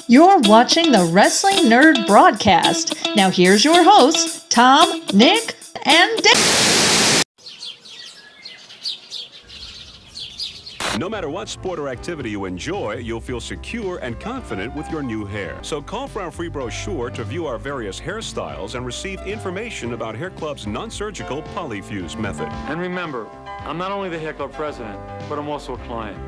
You're watching the Wrestling Nerd Broadcast. Now here's your hosts, Tom, Nick, and Dave. No matter what sport or activity you enjoy, you'll feel secure and confident with your new hair. So call for our free brochure to view our various hairstyles and receive information about Hair Club's non-surgical polyfuse method. And remember, I'm not only the Hair Club president, but I'm also a client.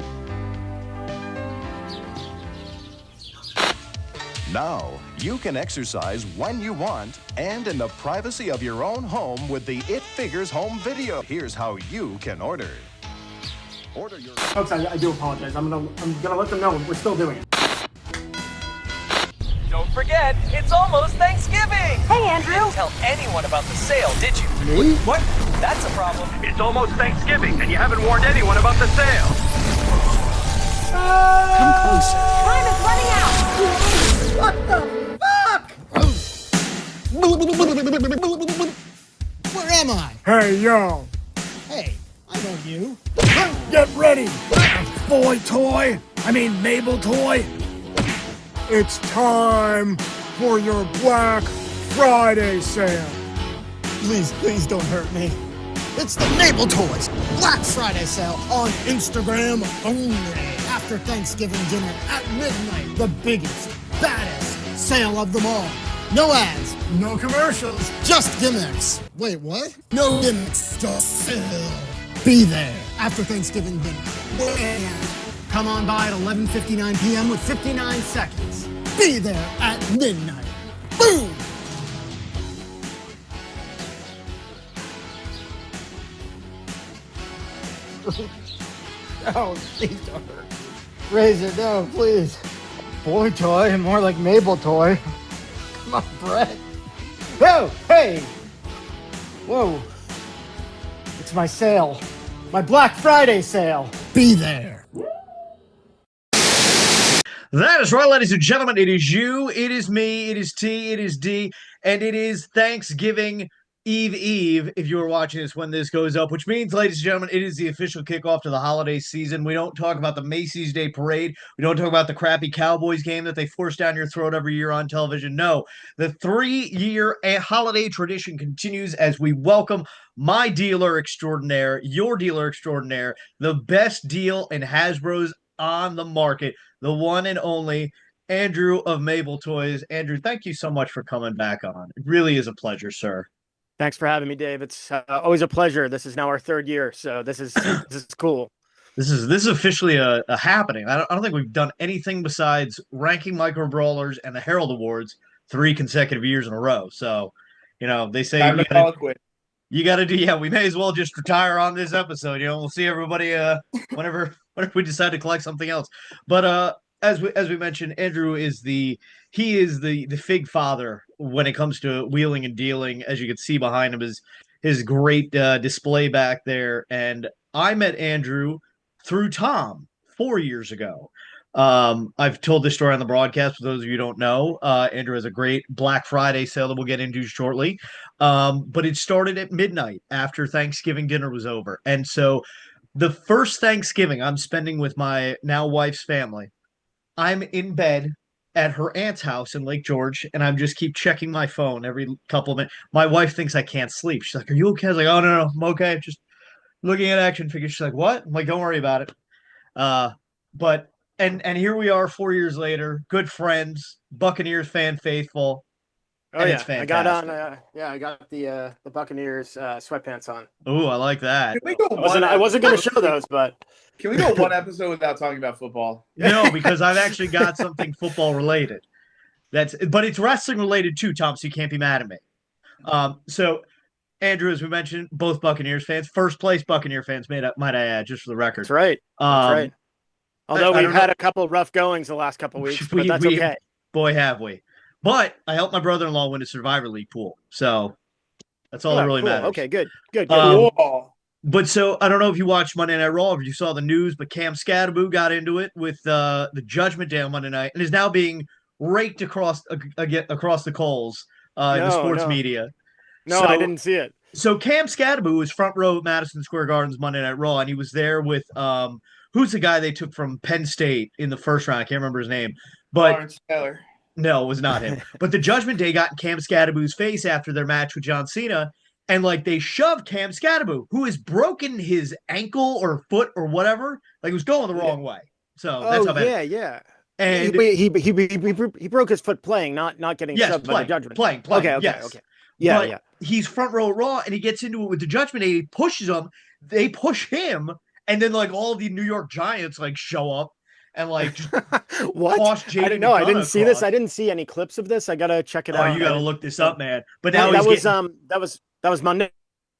Now, you can exercise when you want and in the privacy of your own home with the It Figures home video. Here's how you can order. Order your... Folks, I do apologize. I'm gonna let them know we're still doing it. Don't forget, it's almost Thanksgiving! Hey, Andrew! You didn't tell anyone about the sale, did you? Me? What? That's a problem. It's almost Thanksgiving, and you haven't warned anyone about the sale. Come closer. Time is running out! What the fuck? Where am I? Hey, yo! Hey, I know you. Get ready! Boy toy! Mable toy! It's time for your Black Friday sale! Please don't hurt me. It's the Mable Toys Black Friday sale on Instagram only. After Thanksgiving dinner at midnight, the biggest, baddest sale of them all. No ads, no commercials, just gimmicks. Wait, what? No gimmicks, just sale. Be there after Thanksgiving dinner. Come on by at 11:59 p.m. with 59 seconds. Be there at midnight. Boom! Oh, please don't hurt. Razor, no, please. Boy toy, more like Mable toy. Come on, Brett. Oh, hey! Whoa. It's my sale. My Black Friday sale. Be there. That is right, ladies and gentlemen. It is you, it is me, it is T, it is D, and it is Thanksgiving Eve, if you are watching this when this goes up, which means, ladies and gentlemen, it is the official kickoff to the holiday season. We don't talk about the Macy's Day Parade. We don't talk about the crappy Cowboys game that they force down your throat every year on television. No, the 3-year holiday tradition continues as we welcome my dealer extraordinaire, your dealer extraordinaire, the best deal in Hasbro's on the market, the one and only Andrew of Mable Toys. Andrew, thank you so much for coming back on. It really is a pleasure, sir. Thanks for having me, Dave. It's always a pleasure. This is now our 3rd year, so this is cool. This is officially a happening. I don't think we've done anything besides ranking micro brawlers and the Herald Awards 3 consecutive years in a row. So, they say you got to do. Yeah, we may as well just retire on this episode. We'll see everybody whenever we decide to collect something else. But as we mentioned, Andrew is the fig father when it comes to wheeling and dealing. As you can see behind him is his great display back there. And I met Andrew through Tom 4 years ago. I've told this story on the broadcast. For those of you who don't know, Andrew has a great Black Friday sale that we'll get into shortly. But it started at midnight after Thanksgiving dinner was over. And so the first Thanksgiving I'm spending with my now wife's family, I'm in bed at her aunt's house in Lake George, and I'm just keep checking my phone every couple of minutes. My wife thinks I can't sleep. She's like, "Are you okay?" I was like, "Oh, no, I'm okay. Just looking at action figures." She's like, "What?" I'm like, "Don't worry about it." But here we are 4 years later, good friends, Buccaneers fan faithful. Oh yeah, I got on. I got the Buccaneers sweatpants on. Oh, I like that. Can we go I wasn't going to show those, but can we go one episode without talking about football? No, because I've actually got something football related. But it's wrestling related too, Tom. So you can't be mad at me. So Andrew, as we mentioned, both Buccaneers fans, first place Buccaneer fans, might I add, just for the record. That's right. That's right. Although we've had a couple of rough goings the last couple of weeks, but that's okay. Boy, have we. But I helped my brother-in-law win a Survivor League pool. So that's all that really matters. Okay, good. But so I don't know if you watched Monday Night Raw, or if you saw the news, but Cam Scadaboo got into it with the Judgment Day on Monday night and is now being raked across the coals in the sports media. No, I didn't see it. So Cam Scadaboo was front row at Madison Square Garden's Monday Night Raw, and he was there with who's the guy they took from Penn State in the first round? I can't remember his name. But Lawrence Taylor. no, it was not him. But the Judgment Day got in Cam Scadaboo's face after their match with John Cena, and like they shoved Cam Scadaboo, who has broken his ankle or foot or whatever, like it was going the wrong way. So that's how bad. Yeah. And he broke his foot playing, not getting shoved by the Judgment. Playing. Okay. Yeah, but he's front row Raw, and he gets into it with the Judgment Day. He pushes them. They push him, and then like all the New York Giants like show up and like just what? I didn't know. I didn't see this. I didn't see any clips of this. I gotta check it out. Oh, you gotta look this up, man. But now that was Monday.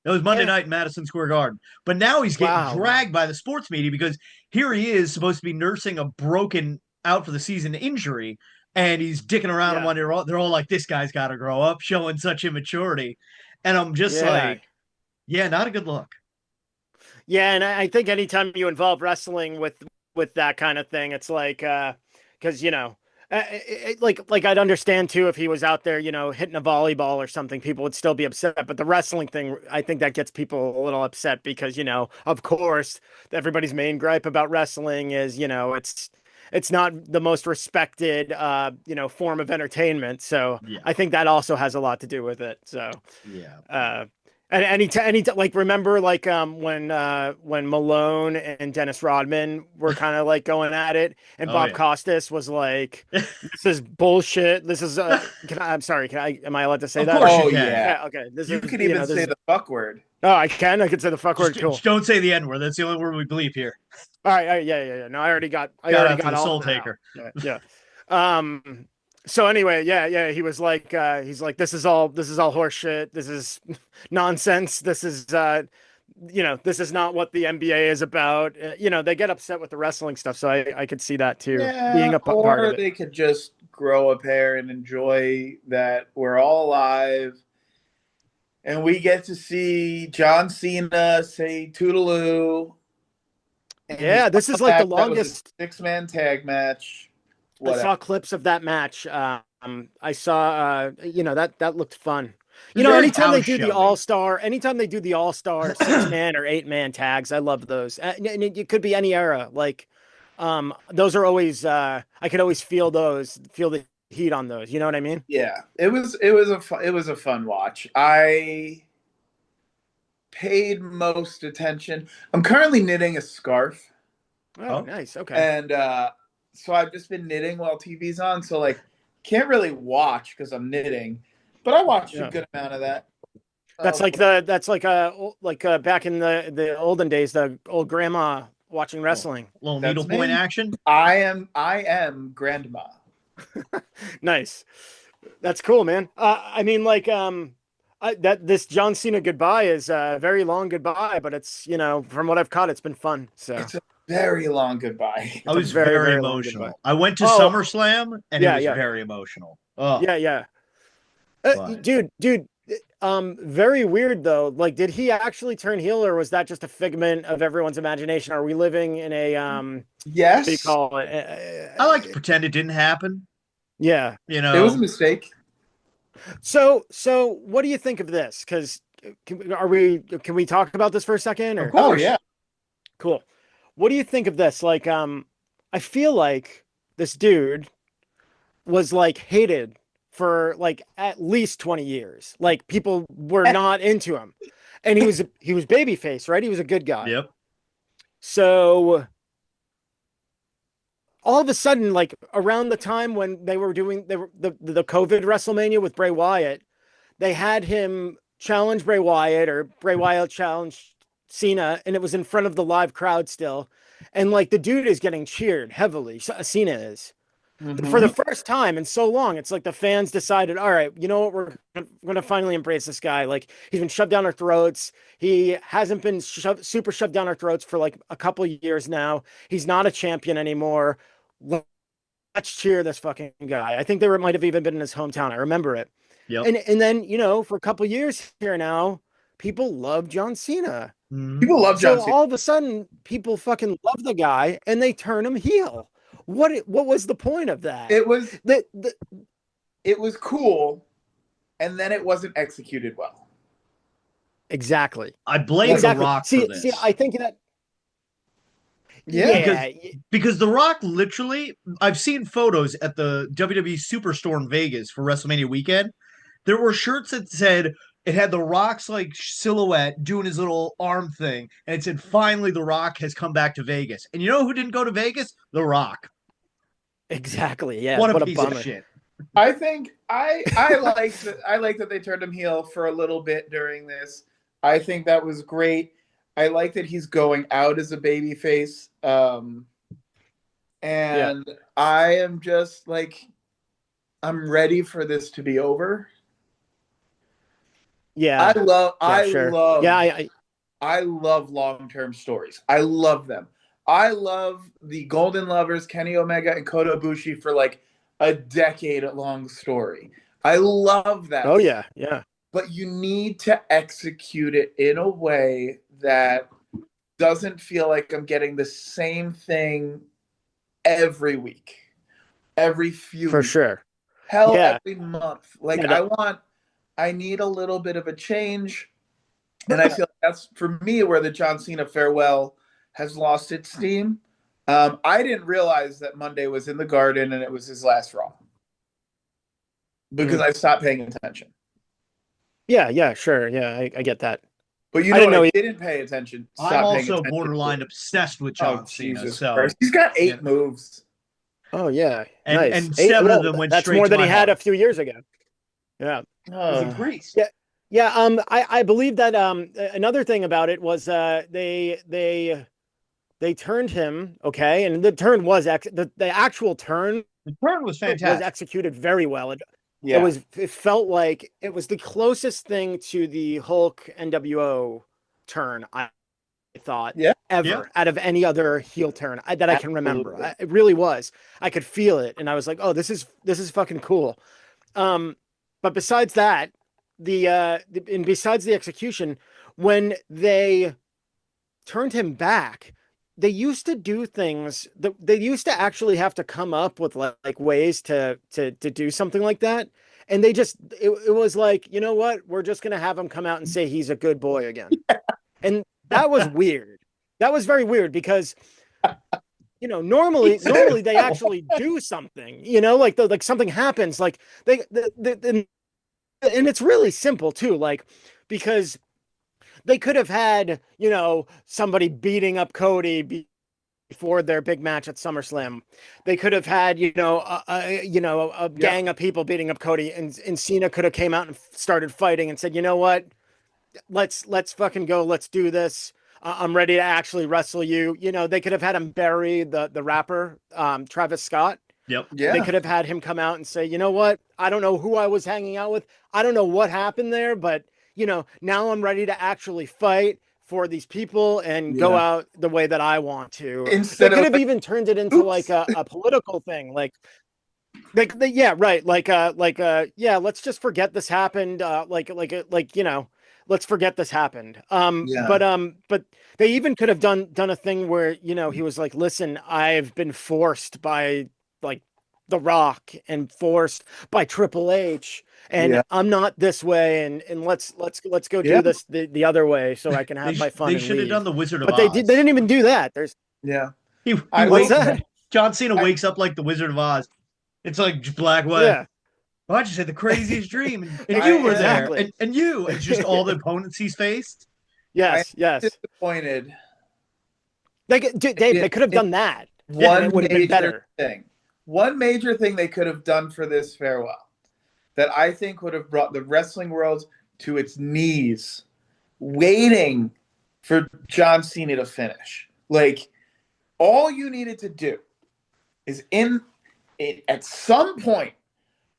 That was Monday night in Madison Square Garden. But now he's getting dragged by the sports media because here he is supposed to be nursing a broken out for the season injury, and he's dicking around them when they're all like, this guy's got to grow up, showing such immaturity. And I'm just like, not a good look. Yeah, and I think anytime you involve wrestling with that kind of thing, it's like, because, like I'd understand too if he was out there, hitting a volleyball or something, people would still be upset. But the wrestling thing, I think that gets people a little upset because, of course, everybody's main gripe about wrestling is, it's not the most respected, form of entertainment. So I think that also has a lot to do with it. So and any like remember like when Malone and Dennis Rodman were kind of like going at it, and Bob Costas was like, "This is bullshit. This is I'm sorry. Am I allowed to say that? Oh yeah. Okay. You could even say the fuck word. Oh, I can. I can say the fuck word. Cool. Just don't say the N word. That's the only word we bleep here. All right. Yeah. No, I already got the Soul Taker. Yeah. So anyway, he was like, he's like, this is all horse shit. This is nonsense. This is, this is not what the NBA is about. They get upset with the wrestling stuff. So I could see that too, being a part of it. Or they could just grow a pair and enjoy that we're all alive. And we get to see John Cena say toodaloo. Yeah, this is like the longest 6-man tag match. I saw clips of that match. I saw, that looked fun. Anytime they do the all-star 6-man or 8-man tags, I love those. And it could be any era. Like, those are always, I could always feel the heat on those. You know what I mean? Yeah, it was a fun watch. I paid most attention. I'm currently knitting a scarf. Oh, nice. Okay. And, so I've just been knitting while TV's on. So like, can't really watch because I'm knitting, but I watched a good amount of that. That's like back in the olden days, the old grandma watching wrestling. Little needlepoint action. I am grandma. Nice. That's cool, man. I mean, like, this John Cena goodbye is a very long goodbye, but it's, from what I've caught, it's been fun. So it's a very long goodbye. I was very emotional. I went to SummerSlam and it was very emotional. Oh. Yeah. Dude, very weird though. Like, did he actually turn heel, or was that just a figment of everyone's imagination? Are we living in a yes? What do you call it? I like to pretend it didn't happen. Yeah, it was a mistake. So what do you think of this? Because can we talk about this for a second? Or? Oh yeah, cool. What do you think of this? Like, I feel like this dude was like hated for like at least 20 years. Like, people were not into him, and he was babyface, right? He was a good guy. Yep. So all of a sudden, like around the time when they were doing the COVID WrestleMania with Bray Wyatt, they had him challenge Bray Wyatt, or Bray Wyatt challenged Cena, and it was in front of the live crowd still. And like, the dude is getting cheered heavily. Cena is. For the first time in so long. It's like the fans decided, all right, you know what? We're going to finally embrace this guy. Like, he's been shoved down our throats. He hasn't been super shoved down our throats for like a couple of years now. He's not a champion anymore. Let's cheer this fucking guy. I think they might have even been in his hometown. I remember it. Yep. And then, for a couple of years here now, people love John Cena. People love John Cena. So all of a sudden, people fucking love the guy and they turn him heel. What was the point of that? It was it was cool, and then it wasn't executed well. Exactly. I blame The Rock for this. See, I think that. Yeah. Because The Rock literally, I've seen photos at the WWE Superstore in Vegas for WrestleMania weekend. There were shirts that said it had The Rock's like silhouette doing his little arm thing, and it said, "Finally, The Rock has come back to Vegas." And you know who didn't go to Vegas? The Rock. Exactly. Yeah. What a What piece bummer. of shit. I think I like that they turned him heel for a little bit during this. I think that was great. I like that he's going out as a babyface. And I am just like, I'm ready for this to be over. Yeah. I love Yeah, I love long-term stories. I love them. I love the Golden Lovers, Kenny Omega and Kota Ibushi for like a decade-long story. I love that. Oh yeah, yeah. But you need to execute it in a way that doesn't feel like I'm getting the same thing every week, every few For weeks. sure. Hell, Yeah. every month. Like I need a little bit of a change. And I feel like that's, for me, where the John Cena farewell has lost its steam. I didn't realize that Monday was in the Garden and it was his last Raw. Because I stopped paying attention. Yeah, sure. Yeah, I get that. But you know I didn't pay attention. I'm also borderline obsessed with John Cena. Jesus so Christ. He's got 8 moves. Oh yeah, and nice. and 7 of them went that's straight more to than my he had heart. a few years ago. Yeah, He's a priest. Yeah, yeah. I believe that another thing about it was they turned him, okay, and the turn was the actual turn. The turn was fantastic. Was executed very well. It felt like it was the closest thing to the Hulk NWO turn I thought ever out of any other heel turn that I can remember. It really was. I could feel it, and I was like, "Oh, this is fucking cool." But besides that, and besides the execution, when they turned him back, they used to do things that they used to actually have to come up with like ways to do something like that. And they just, it was like, you know what? We're just going to have him come out and say he's a good boy again. And that was weird. That was very weird because, you know, normally they actually do something, you know, like something happens, like and it's really simple too. Like, because they could have had, you know, somebody beating up Cody before their big match at SummerSlam. They could have had, you know, a gang of people beating up Cody, and Cena could have came out and started fighting and said, you know what, let's fucking go, let's do this. I'm ready to actually wrestle you. You know, they could have had him bury the rapper, Travis Scott. Yep. Yeah. They could have had him come out and say, you know what, I don't know who I was hanging out with. I don't know what happened there, but you know, now I'm ready to actually fight for these people and go out the way that I want to. They could have even turned it into like a political thing. Like, yeah, right. Let's just forget this happened. You know, let's forget this happened. But they even could have done a thing where, you know, he was like, listen, I've been forced by like The Rock and forced by Triple H, and I'm not this way, and let's go do this the other way so I can have my fun. They should have done the Wizard of Oz. But they didn't even do that. John Cena wakes up like the Wizard of Oz. It's like Black White. Yeah. Well, I just had the craziest dream, and you were there, and you. It's just all the opponents he's faced. Yes. Disappointed. Dave, they could have done that. It would have been better. One major thing they could have done for this farewell that I think would have brought the wrestling world to its knees, waiting for John Cena to finish. Like, all you needed to do is at some point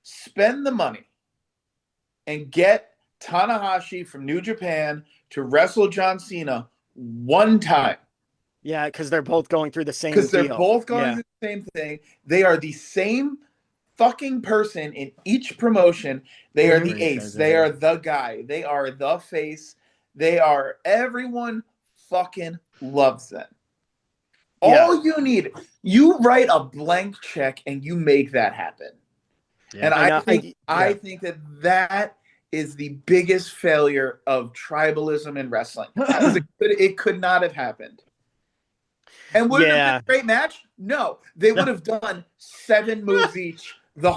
spend the money and get Tanahashi from New Japan to wrestle John Cena one time. Yeah, because they're both going through the same deal. Because they're both going through the same thing. They are the same fucking person in each promotion. They are the ace. They are the guy. They are the face. They are, everyone fucking loves them. All you need, you write a blank check and you make that happen. Yeah. And I think that is the biggest failure of tribalism in wrestling. It could not have happened. And would it have been a great match? No. They would have done 7 moves each.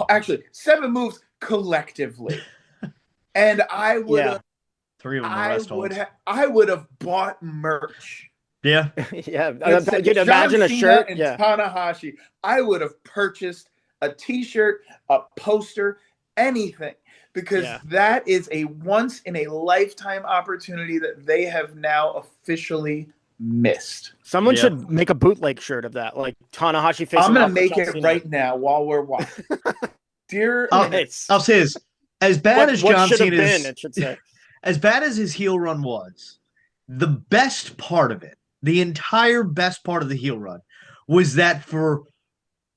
Actually, 7 moves collectively. And I would have 3 of them are rest holds. I would have bought merch. Yeah. Yeah. You'd imagine a shirt and Tanahashi. I would have purchased a t-shirt, a poster, anything. Because that is a once in a lifetime opportunity that they have now officially missed. Someone should make a bootleg shirt of that, like Tanahashi facing. I'm gonna make it right now while we're watching. Dear, I'll say this: as bad as John Cena is, it should say. As bad as his heel run was, the best part of it, the entire best part of the heel run, was that for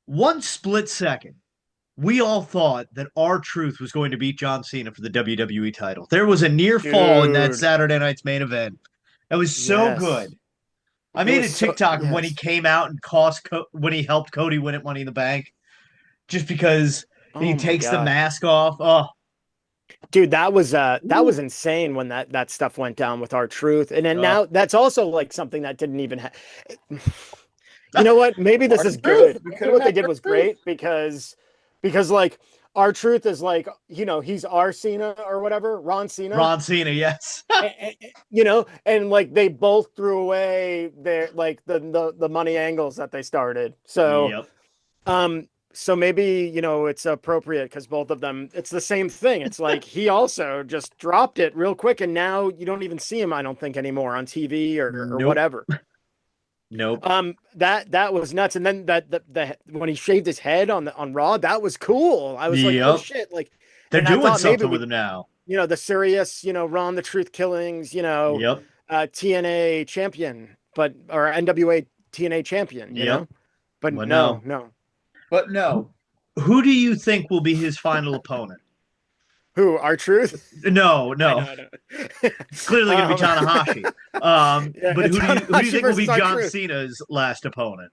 one split second, we all thought that R-Truth was going to beat John Cena for the WWE title. There was a near fall in that Saturday night's main event. It was so good. I made a TikTok when he came out and when he helped Cody win at Money in the Bank, just because he takes the mask off. Oh, dude, that was insane when that stuff went down with R-Truth, and then now that's also like something that didn't even have. You know what? Maybe this is good. What they did was great because like R-Truth is like, you know, he's R Cena or whatever, Ron Cena. Ron Cena, yes. You know, and like they both threw away their like the money angles that they started. So, so maybe, you know, it's appropriate because both of them, it's the same thing. It's like he also just dropped it real quick, and now you don't even see him, I don't think, anymore on TV or whatever. Nope. That was nuts. And then the when he shaved his head on Raw, that was cool. I was like, oh shit! Like they're doing something with him now. You know, the serious, you know, Ron the Truth Killings, you know, TNA champion, or NWA TNA champion, you know, but no. But no. Who do you think will be his final opponent? Who? R-Truth? No. It's clearly going to be Tanahashi. But who do you think will be John Cena's last opponent?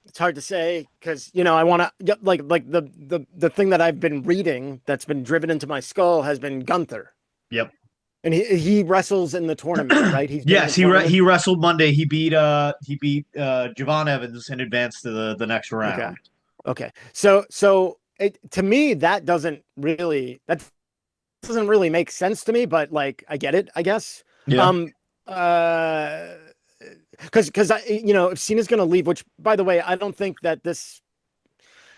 It's hard to say because, you know, I want to like the thing that I've been reading that's been driven into my skull has been Gunther. Yep. And he wrestles in the tournament, right? He wrestled Monday. He beat Javon Evans and advanced to the next round. Okay. So to me that doesn't really make sense to me, but like I get it, I guess. Yeah. Because you know, if Cena's gonna leave, which by the way, I don't think that this.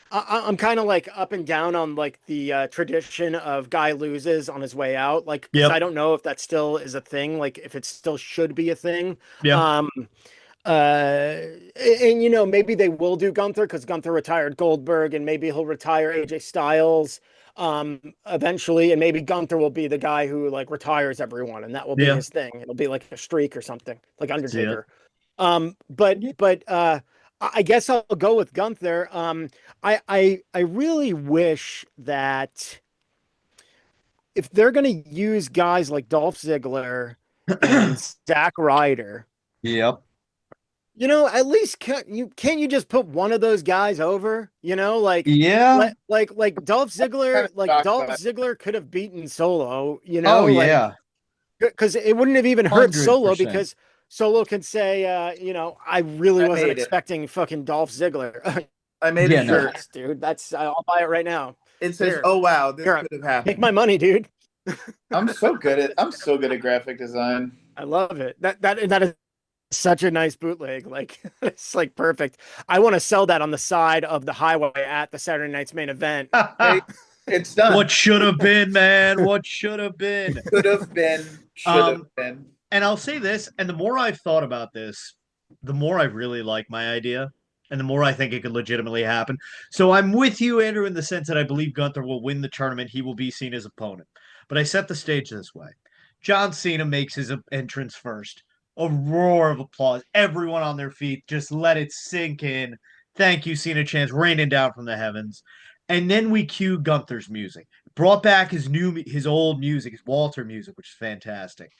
I'm kind of like up and down on like the tradition of guy loses on his way out. Like, I don't know if that still is a thing. Like, if it still should be a thing. Yeah. And you know, maybe they will do Gunther because Gunther retired Goldberg, and maybe he'll retire AJ Styles eventually, and maybe Gunther will be the guy who like retires everyone, and that will be his thing. It'll be like a streak or something, like Undertaker. But I guess I'll go with Gunther. I really wish that if they're going to use guys like Dolph Ziggler and Zack Ryder, you know, at least can't you just put one of those guys over? You know, like like Dolph Ziggler, Ziggler could have beaten Solo. You know, because it wouldn't have even hurt 100%. Solo because Solo can say, you know, I really wasn't expecting fucking Dolph Ziggler. I made a shirt, dude. I'll buy it right now. It says, "Oh wow, this could have happened." Take my money, dude. I'm so good at graphic design. I love it. That is such a nice bootleg. Like it's like perfect. I want to sell that on the side of the highway at the Saturday night's main event. It's done. What should have been, man? What should have been? Could have been. Should have been. And I'll say this, and the more I've thought about this, the more I really like my idea, and the more I think it could legitimately happen. So I'm with you, Andrew, in the sense that I believe Gunther will win the tournament. He will be seen as opponent. But I set the stage this way. John Cena makes his entrance first. A roar of applause. Everyone on their feet. Just let it sink in. Thank you, Cena chants raining down from the heavens. And then we cue Gunther's music. Brought back his old music, his Walter music, which is fantastic.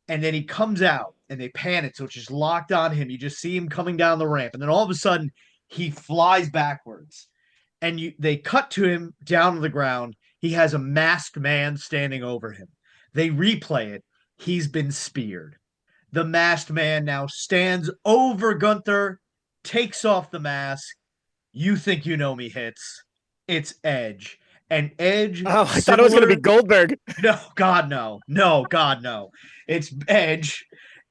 And then he comes out and they pan it. So it's just locked on him. You just see him coming down the ramp. And then all of a sudden he flies backwards and they cut to him down to the ground. He has a masked man standing over him. They replay it. He's been speared. The masked man now stands over Gunther, takes off the mask. You think you know me hits. It's Edge. And Edge. Oh, I thought it was going to be Goldberg. No, God, no. No, God, no. It's Edge.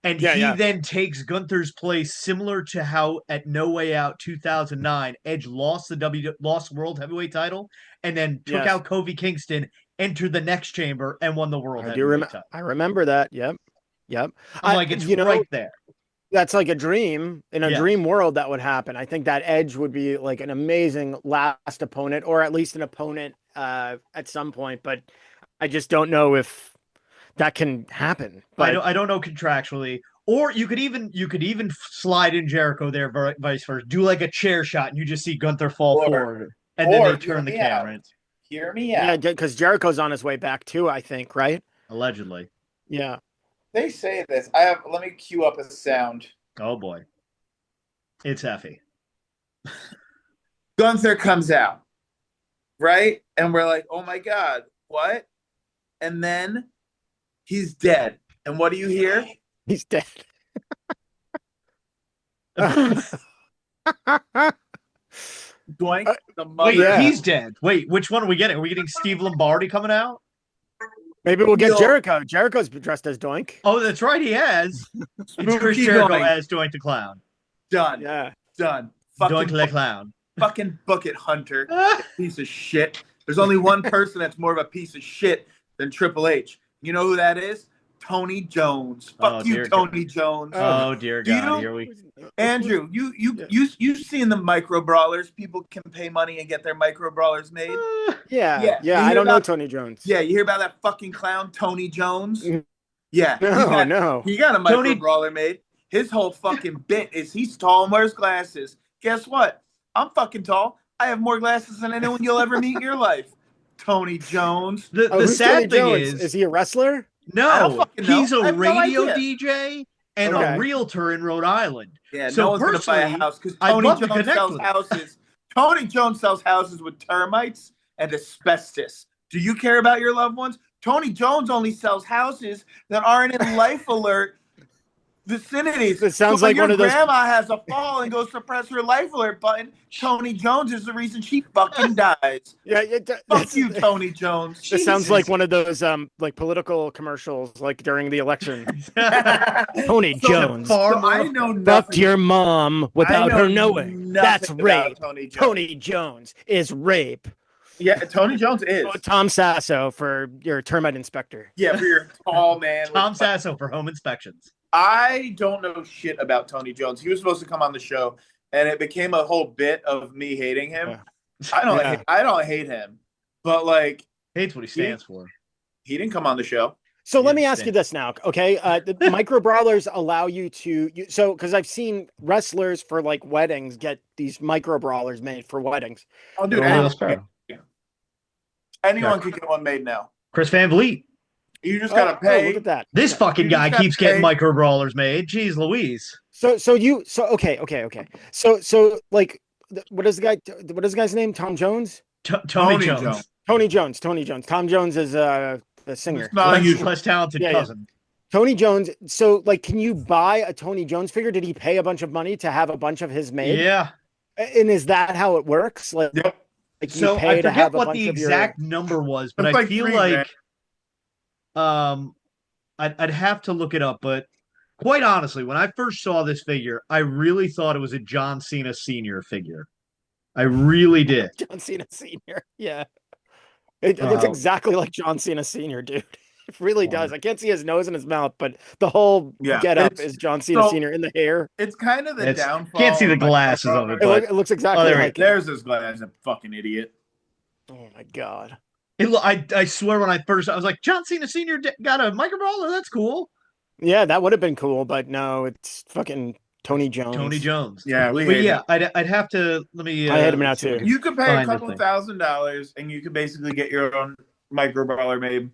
And he then takes Gunther's place, similar to how at No Way Out 2009, Edge lost the World Heavyweight title and then took out Kofi Kingston, entered the next chamber, and won the World Heavyweight title. I remember that. Yep. I'm like, it's right there. That's like a dream. In a dream world, that would happen. I think that Edge would be like an amazing last opponent, or at least an opponent at some point. But I just don't know if that can happen. But I don't know contractually. Or you could even slide in Jericho there, vice versa. Do like a chair shot, and you just see Gunther fall forward, and then they turn the camera. Hear me out. Yeah, because Jericho's on his way back too, I think, right? Allegedly. Yeah. They say this. Let me cue up a sound. Oh boy. It's Effie. Gunther comes out. Right? And we're like, oh my God, what? And then he's dead. And what do you hear? He's dead. Doink. Wait, he's dead. Wait, which one are we getting? Are we getting Steve Lombardi coming out? Maybe we'll get Jericho. Jericho's dressed as Doink. Oh, that's right, he has. It's Chris Jericho as Doink the Clown. Done. Yeah. Done. Doink the Clown. Fucking book it, Hunter. Piece of shit. There's only one person that's more of a piece of shit than Triple H. You know who that is? Tony Jones. Fuck you, Tony Jones. Oh dear God! Here we. Andrew, you've seen the micro brawlers. People can pay money and get their micro brawlers made. Yeah. I don't know Tony Jones. Yeah, you hear about that fucking clown, Tony Jones? Yeah. No. He got a micro brawler made. His whole fucking bit is he's tall and wears glasses. Guess what? I'm fucking tall. I have more glasses than anyone you'll ever meet in your life. Tony Jones. The sad thing is he a wrestler? No, he's a radio DJ and a realtor in Rhode Island. Yeah, so no one's going to buy a house because Tony Jones sells houses. Tony Jones sells houses with termites and asbestos. Do you care about your loved ones? Tony Jones only sells houses that aren't in life alert vicinities. It sounds like one of those. Grandma has a fall and goes to press her life alert button. Tony Jones is the reason she fucking dies. Fuck you, Tony Jones. This sounds like one of those like political commercials, like during the election. Tony Jones. I know nothing. Fucked your mom without her knowing. That's rape. Tony Jones is rape. Yeah, Tony Jones is. Tom Sasso for your termite inspector. Yeah, for your tall man. Tom Sasso for home inspections. I don't know shit about Tony Jones. He was supposed to come on the show, and it became a whole bit of me hating him. I don't hate him, but like hates what he stands for. He didn't come on the show. So let me ask you this now, okay? The micro brawlers allow you to because I've seen wrestlers for like weddings get these micro brawlers made for weddings. Oh, dude, anyone can get one made now. Chris Van Vliet. You just gotta pay. Look at that. This fucking guy keeps getting micro brawlers made. Jeez Louise. Okay. So like, what is the guy's name? Tom Jones? Tony Jones. Tony Jones. Tom Jones is the singer. Less talented cousin. Tony Jones. So like, can you buy a Tony Jones figure? Did he pay a bunch of money to have a bunch of his made? Yeah. And is that how it works? Like, yep. So I forget what the exact number was, but I feel like I'd have to look it up, but quite honestly, when I first saw this figure, I really thought it was a John Cena Sr. figure. I really did. John Cena Sr. Yeah. It looks exactly like John Cena Sr., dude. It really does. I can't see his nose and his mouth, but the whole get-up is John Cena Sr. in the hair. It's kind of the downfall. Can't see the glasses of it, but it looks exactly like there's his glass, a fucking idiot. Oh, my God. I swear when I was like, John Cena Sr. got a micro brawler? That's cool. Yeah, that would have been cool, but no, it's fucking Tony Jones. Yeah, I'd have to let me. I hate him now too. You could pay a couple $1,000 and you could basically get your own micro brawler made.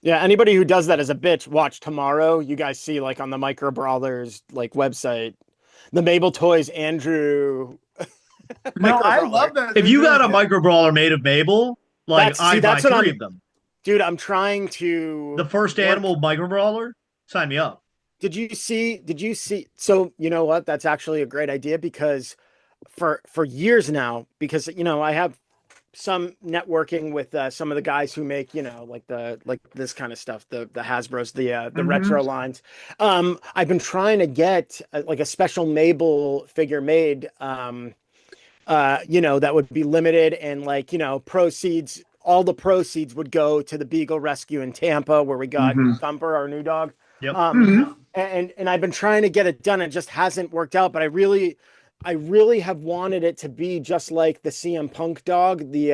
Yeah, anybody who does that as a bitch, watch tomorrow. You guys see like on the Micro Brawlers like website, the Mable Toys Andrew. No, I love that. If you got a micro brawler made of Mable, like I buy 3 of them. Dude, I'm trying to The first animal micro brawler? Sign me up. Did you see so you know what? That's actually a great idea because for years now, because I have some networking with some of the guys who make, like this kind of stuff, the Hasbros, the retro lines. I've been trying to get like a special Mable figure made, that would be limited and like, proceeds, all the proceeds would go to the Beagle Rescue in Tampa where we got Thumper, our new dog. Yep. And I've been trying to get it done. It just hasn't worked out, but I really have wanted it to be just like the CM Punk dog, the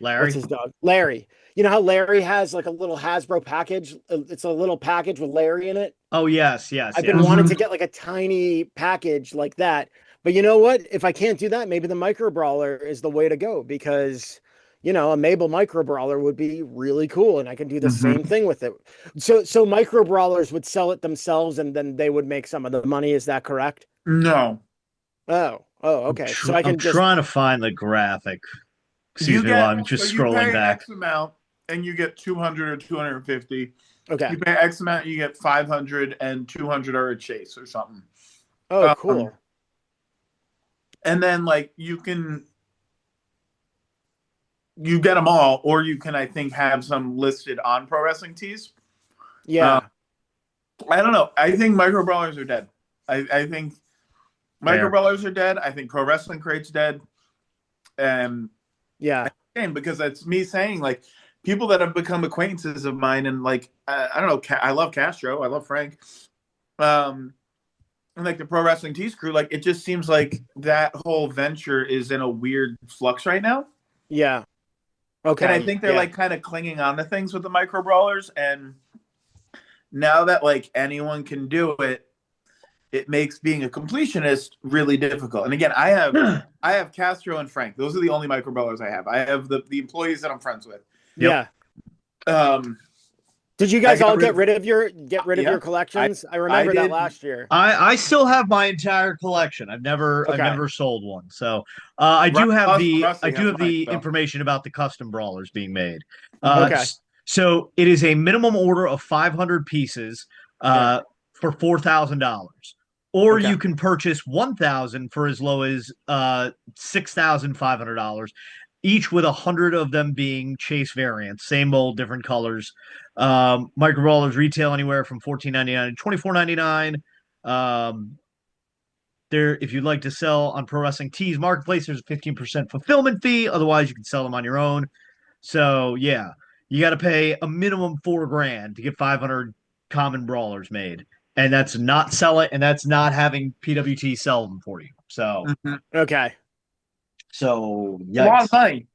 Larry. What's his dog? Larry. You know how Larry has like a little Hasbro package? It's a little package with Larry in it. Oh yes. I've been wanting to get like a tiny package like that. But you know what? If I can't do that, maybe the micro brawler is the way to go because a Mable micro brawler would be really cool, and I can do the same thing with it. So micro brawlers would sell it themselves, and then they would make some of the money. Is that correct? No. Oh, okay. So I can trying to find the graphic. Excuse me, while I'm just scrolling back. X amount, and you get 200 or 250. Okay. You pay X amount, you get 500, and 200 are a chase or something. Oh, cool. And then like you get them all, or you can, I think, have some listed on Pro Wrestling Tees. Yeah. I don't know. I think micro brawlers are dead. I think micro brawlers are dead. I think Pro Wrestling Crate's dead. Yeah. Because that's me saying like people that have become acquaintances of mine, and like I don't know. I love Castro. I love Frank. And like the Pro Wrestling Tees crew, like it just seems like that whole venture is in a weird flux right now. Yeah. Okay. And I think they're like kind of clinging on to things with the micro brawlers. And now that like anyone can do it, it makes being a completionist really difficult. And again, I have Castro and Frank. Those are the only micro brawlers I have. I have the employees that I'm friends with. Yep. Yeah. Did you guys all get rid of your collections? I remember that last year. I still have my entire collection. I've never sold one. So I do have the information about the custom brawlers being made. Okay. So it is a minimum order of 500 pieces for $4,000. Or you can purchase 1,000 for as low as $6,500. Each with 100 of them being chase variants, same old, different colors. Micro brawlers retail anywhere from $14.99 to $24.99. If you'd like to sell on Pro Wrestling Tees Marketplace, there's a 15% fulfillment fee. Otherwise, you can sell them on your own. So yeah, you got to pay a minimum $4,000 to get 500 common brawlers made, and that's not sell it, and that's not having PWT sell them for you. So okay. So a lot of money.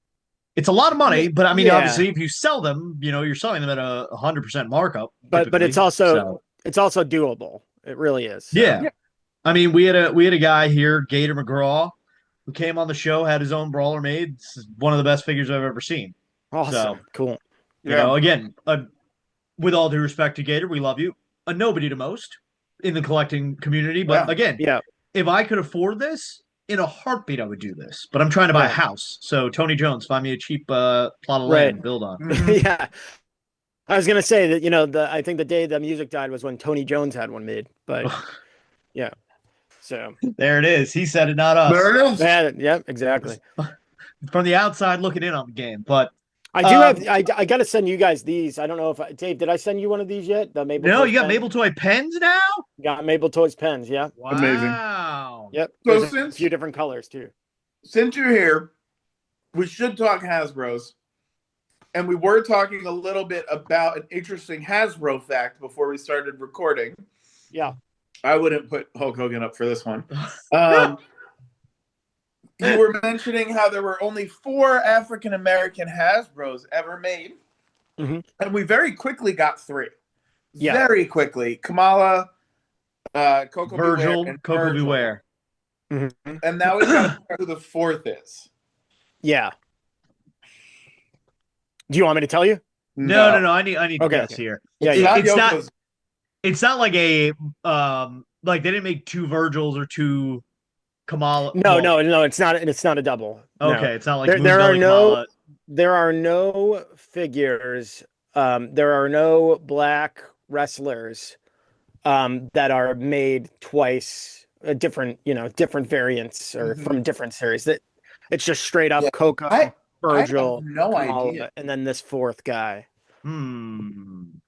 It's a lot of money, but I mean, obviously, if you sell them, you're selling them at a 100% markup. But it's also doable. It really is. So. Yeah. I mean, we had a guy here, Gator McGraw, who came on the show, had his own brawler made. It's one of the best figures I've ever seen. Awesome. So, cool. You know, again, with all due respect to Gator, we love you. A nobody to most in the collecting community, but again, if I could afford this. In a heartbeat, I would do this, but I'm trying to buy a house. So, Tony Jones, find me a cheap plot of land to build on. Yeah. I was going to say that, I think the day the music died was when Tony Jones had one made, but yeah. So, there it is. He said it, not us. There it is. Yeah, exactly. From the outside looking in on the game, but I do have. I got to send you guys these. I don't know if Dave, did I send you one of these yet? The Mable. No, you got Mable Toy pens now. Got Mable Toys pens. Yeah. Wow. Amazing. Yep. So there's a few different colors too. Since you're here, we should talk Hasbro's, and we were talking a little bit about an interesting Hasbro fact before we started recording. Yeah. I wouldn't put Hulk Hogan up for this one. You were mentioning how there were only 4 African-American Hasbro's ever made. Mm-hmm. And we very quickly got 3. Yeah. Very quickly. Kamala, Coco Virgil, Beware, and Coco Virgil. Beware. Mm-hmm. And now we've got to figure out who the 4th is. Yeah. Do you want me to tell you? No. I need to guess here. Yeah, it's not like a like they didn't make 2 Virgils or 2 Kamala. No, it's not. It's not a double. Okay, no. it's not like there are no. Kamala. there are no figures. There are no black wrestlers that are made twice, different variants or from different series. That it's just straight up Coco, I Virgil, have no Kamala, idea. and then this fourth guy. I'm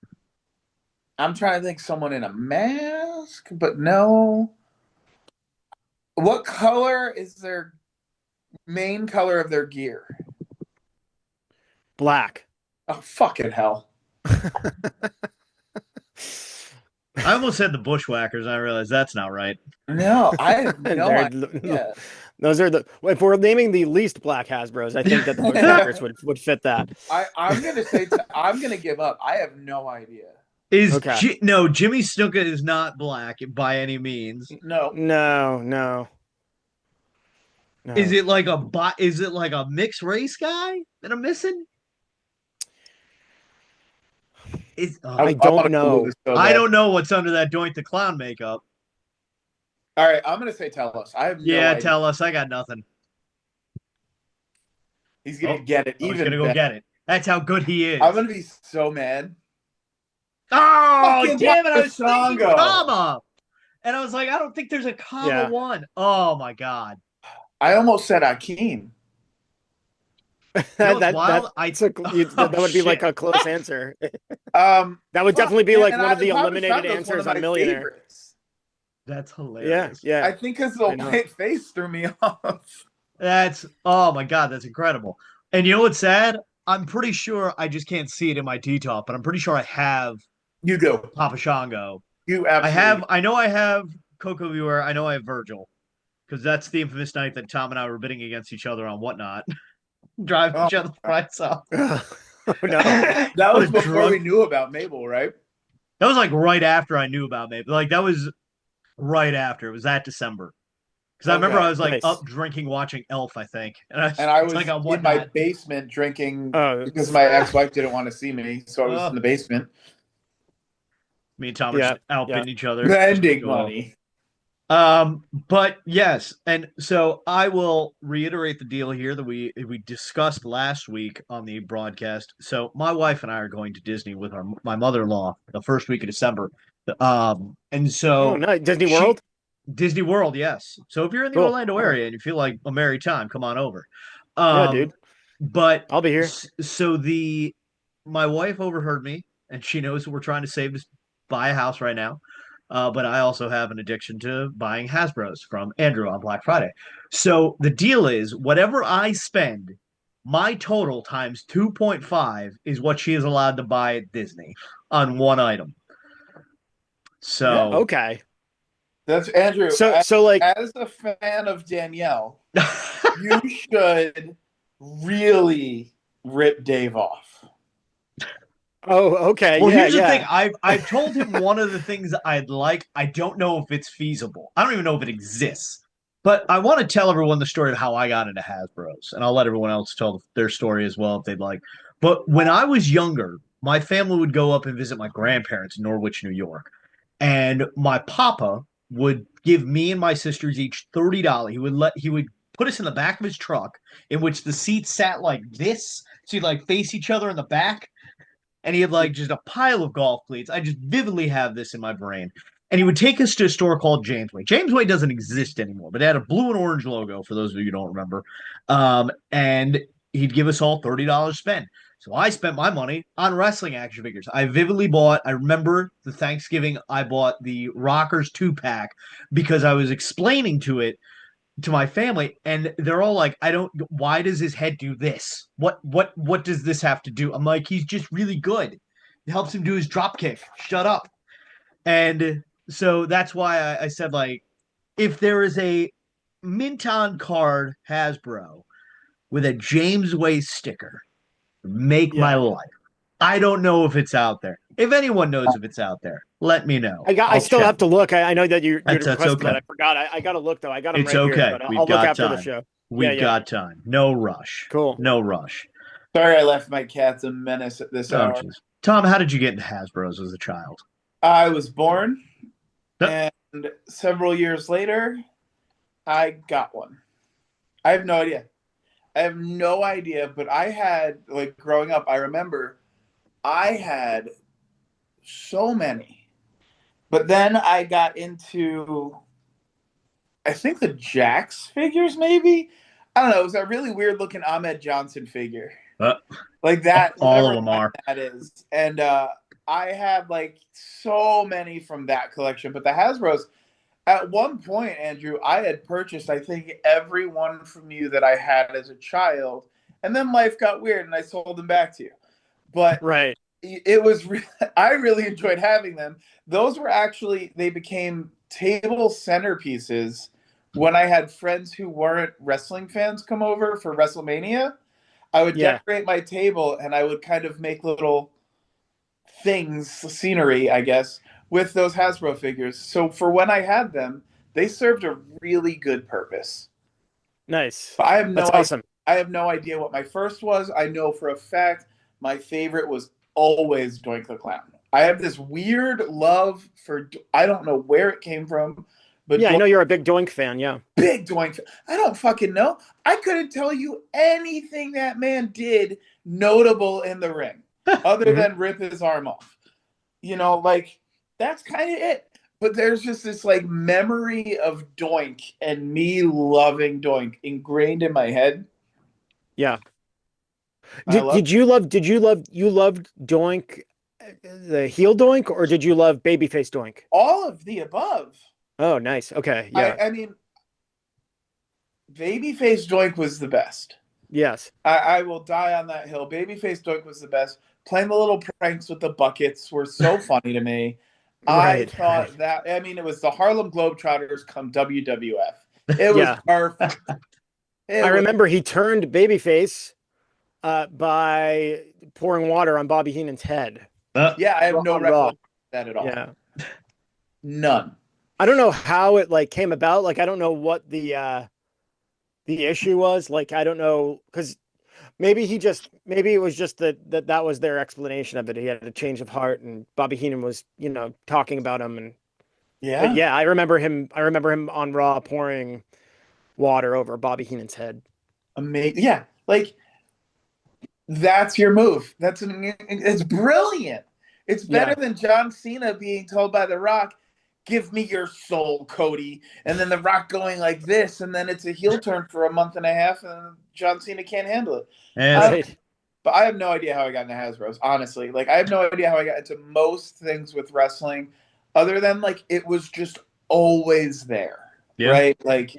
trying to think someone in a mask, but no. What color is their main color of their gear? Black. Oh, fucking hell. I almost said the Bushwhackers, and I realized that's not right. No, I have no idea. Those are if we're naming the least black Hasbros, I think that the Bushwhackers would fit that. I'm gonna say I'm gonna give up. I have no idea. No, Jimmy Snuka is not black by any means. No. Is it like a mixed race guy that I'm missing? I don't know. I don't know what's under that Doink the Clown makeup. All right, I'm gonna say tell us. I have no idea. Tell us. I got nothing. He's gonna get it. He's gonna go get it. That's how good he is. I'm gonna be so mad. Oh, Fucking damn it! I was thinking Sango. comma, and I was like, I don't think there's a comma one. Oh my god! I almost said Akeem. That would be like a close answer. That would definitely be like one of the eliminated answers on Millionaire. Favorites. That's hilarious. Yeah. I think because the white face threw me off. Oh my god, that's incredible. And you know what's sad? I'm pretty sure I just can't see it in my T-top, but I'm pretty sure I have. You do. Papa Shango. You absolutely. I know I have Coco Viewer. I know I have Virgil, because that's the infamous night that Tom and I were bidding against each other on Whatnot. Drive each other's price up. No. That was before we knew about Mable, right? That was like right after I knew about Mable. Like that was right after. It was that December. Because I remember I was like up drinking, watching Elf, I think. And I was like on in my basement drinking because my ex-wife didn't want to see me. So I was in the basement. Me and Tom were just outbidding each other. Spending money. But yes, and so I will reiterate the deal here that we discussed last week on the broadcast. So my wife and I are going to Disney with my mother-in-law the first week of December. And so nice. Disney World, yes. So if you're in the Orlando area and you feel like a merry time, come on over. Yeah, dude. But I'll be here. So my wife overheard me, and she knows that we're trying to save to buy a house right now. But I also have an addiction to buying Hasbros from Andrew on Black Friday. So the deal is, whatever I spend, my total times 2.5 is what she is allowed to buy at Disney on one item. So okay. That's Andrew. So like, as a fan of Danielle, you should really rip Dave off. Oh, okay. Well, here's the thing. I've told him one of the things I'd like. I don't know if it's feasible. I don't even know if it exists. But I want to tell everyone the story of how I got into Hasbros, and I'll let everyone else tell their story as well if they'd like. But when I was younger, my family would go up and visit my grandparents in Norwich, New York, and my papa would give me and my sisters each $30. He would put us in the back of his truck, in which the seats sat like this, so you'd like face each other in the back. And he had like just a pile of golf cleats. I just vividly have this in my brain. And he would take us to a store called Jamesway. Jamesway doesn't exist anymore, but it had a blue and orange logo, for those of you who don't remember. And he'd give us all $30 spend. So I spent my money on wrestling action figures. I remember the Thanksgiving, I bought the Rockers 2-pack because I was explaining to my family, and they're all like, why does his head do this? What does this have to do? I'm like, he's just really good. It helps him do his drop kick. Shut up. And so that's why I said, like, if there is a mint-on card Hasbro with a James Way sticker, make my life. I don't know if it's out there. If anyone knows if it's out there, let me know. I still have to look. I know that you requested okay. that. I forgot. I got to look though. I got them it's right okay. here. But I'll look after the show. We've got time. No rush. Cool. No rush. Sorry, I left my cats a menace at this hour. Geez. Tom, how did you get into Hasbros as a child? I was born, and several years later, I got one. I have no idea. I have no idea, but I had, like, growing up, I remember I had so many. But then I got into, I think, the Jax figures, maybe? I don't know. It was a really weird looking Ahmed Johnson figure. Like that, all whatever of them are. that is. And I had, like, so many from that collection. But the Hasbros, at one point, Andrew, I had purchased, I think, every one from you that I had as a child. And then life got weird and I sold them back to you. But right. It was, I really enjoyed having them. Those were actually, they became table centerpieces when I had friends who weren't wrestling fans come over for WrestleMania. I would decorate my table and I would kind of make little things, scenery, I guess, with those Hasbro figures. So for when I had them, they served a really good purpose. Nice. But I have That's awesome. I have no idea what my first was. I know for a fact my favorite was always Doink the Clown. I have this weird love for, I don't know where it came from, but yeah, I know you're a big Doink fan. Yeah. Big Doink. I don't fucking know. I couldn't tell you anything that man did notable in the ring other than rip his arm off. You know, like, that's kind of it. But there's just this, like, memory of Doink and me loving Doink ingrained in my head. Yeah. Did you loved Doink, the heel Doink, or did you love babyface Doink? All of the above. Oh, nice. Okay. Yeah. I mean, babyface Doink was the best. Yes. I will die on that hill. Babyface Doink was the best. Playing the little pranks with the buckets were so funny to me. I thought that, I mean, it was the Harlem Globetrotters come WWF. It was perfect. I remember he turned babyface by pouring water on Bobby Heenan's head. Yeah, I have no recollection of that at all. Yeah. None. I don't know how it, like, came about. Like, I don't know what the issue was. Like, I don't know, because maybe it was just that was their explanation of it. He had a change of heart, and Bobby Heenan was, talking about him, and I remember him on Raw pouring water over Bobby Heenan's head. Amazing. Yeah, like, that's your move. It's brilliant. It's better than John Cena being told by The Rock, "Give me your soul, Cody," and then The Rock going like this, and then it's a heel turn for a month and a half, and John Cena can't handle it. But I have no idea how I got into Hasbro's, honestly. Like, I have no idea how I got into most things with wrestling, other than, like, it was just always there, right? Like,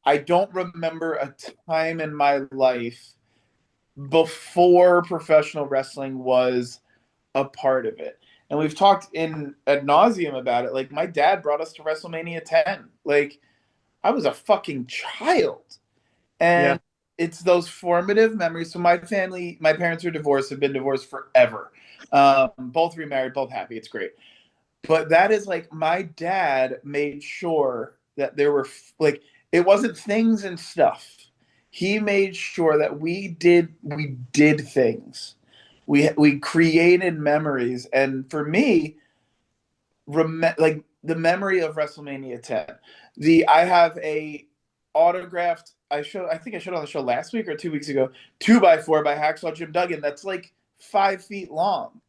I don't remember a time in my life before professional wrestling was a part of it. And we've talked ad nauseum about it. Like, my dad brought us to WrestleMania 10. Like, I was a fucking child. And it's those formative memories. So my parents are divorced, have been divorced forever. Both remarried, both happy. It's great. But that is, like, my dad made sure that there were, like, it wasn't things and stuff. He made sure that we did things. We created memories, and for me, like, the memory of WrestleMania 10. I have a autographed. I think I showed on the show last week or 2 weeks ago. 2x4 by Hacksaw Jim Duggan. That's like 5 feet long.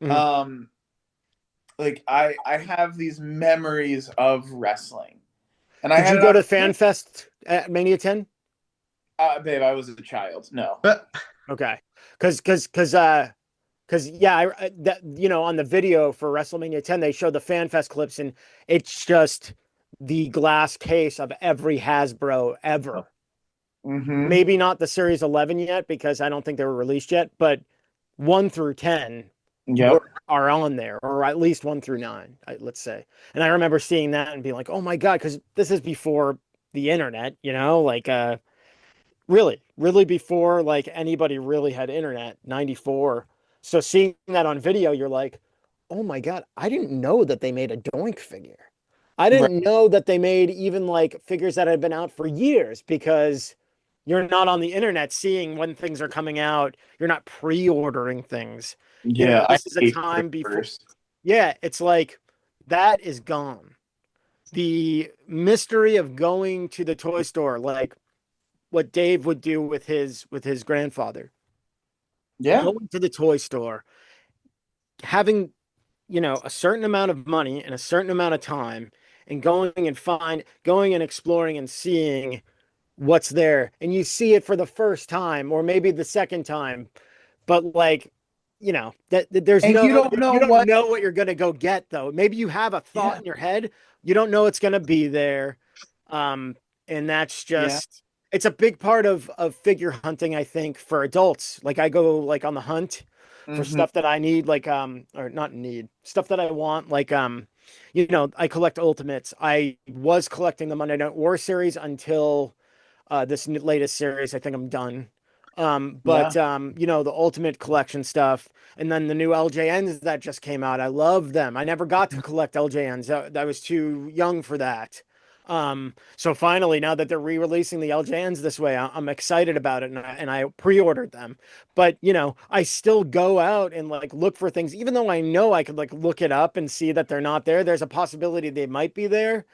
Mm-hmm. Like, I have these memories of wrestling. And did you go to Fan Fest at Mania 10? Babe, I was a child. No. Okay. Because on the video for WrestleMania 10, they showed the Fan Fest clips, and it's just the glass case of every Hasbro ever. Mm-hmm. Maybe not the Series 11 yet, because I don't think they were released yet, but 1 through 10 are on there, or at least 1 through 9, let's say. And I remember seeing that and being like, oh my God, because this is before the internet, like, really before, like, anybody really had internet, 94. So seeing that on video, you're like, oh my God, I didn't know that they made a Doink figure. I didn't know that they made even, like, figures that had been out for years, because you're not on the internet seeing when things are coming out. You're not pre-ordering things. Yeah. This is a time before. Yeah. It's like, that is gone. The mystery of going to the toy store, like, what Dave would do with his grandfather. Yeah. Going to the toy store, having, a certain amount of money and a certain amount of time, and going and exploring and seeing what's there. And you see it for the first time, or maybe the second time, but like, that there's And no, you don't know you don't what. know what you're gonna go get though. Maybe you have a thought in your head, you don't know it's gonna be there. And that's just, it's a big part of figure hunting, I think, for adults. Like I go like on the hunt for stuff that I need, like or not need, stuff that I want, like I collect ultimates. I was collecting the Monday Night War series until this latest series. I think I'm done. The ultimate collection stuff, and then the new LJNs that just came out. I love them. I never got to collect LJNs. I was too young for that. So finally, now that they're re-releasing the LJNs this way, I'm excited about it, and I pre-ordered them. But I still go out and like look for things, even though I know I could like look it up and see that they're not there. There's a possibility they might be there,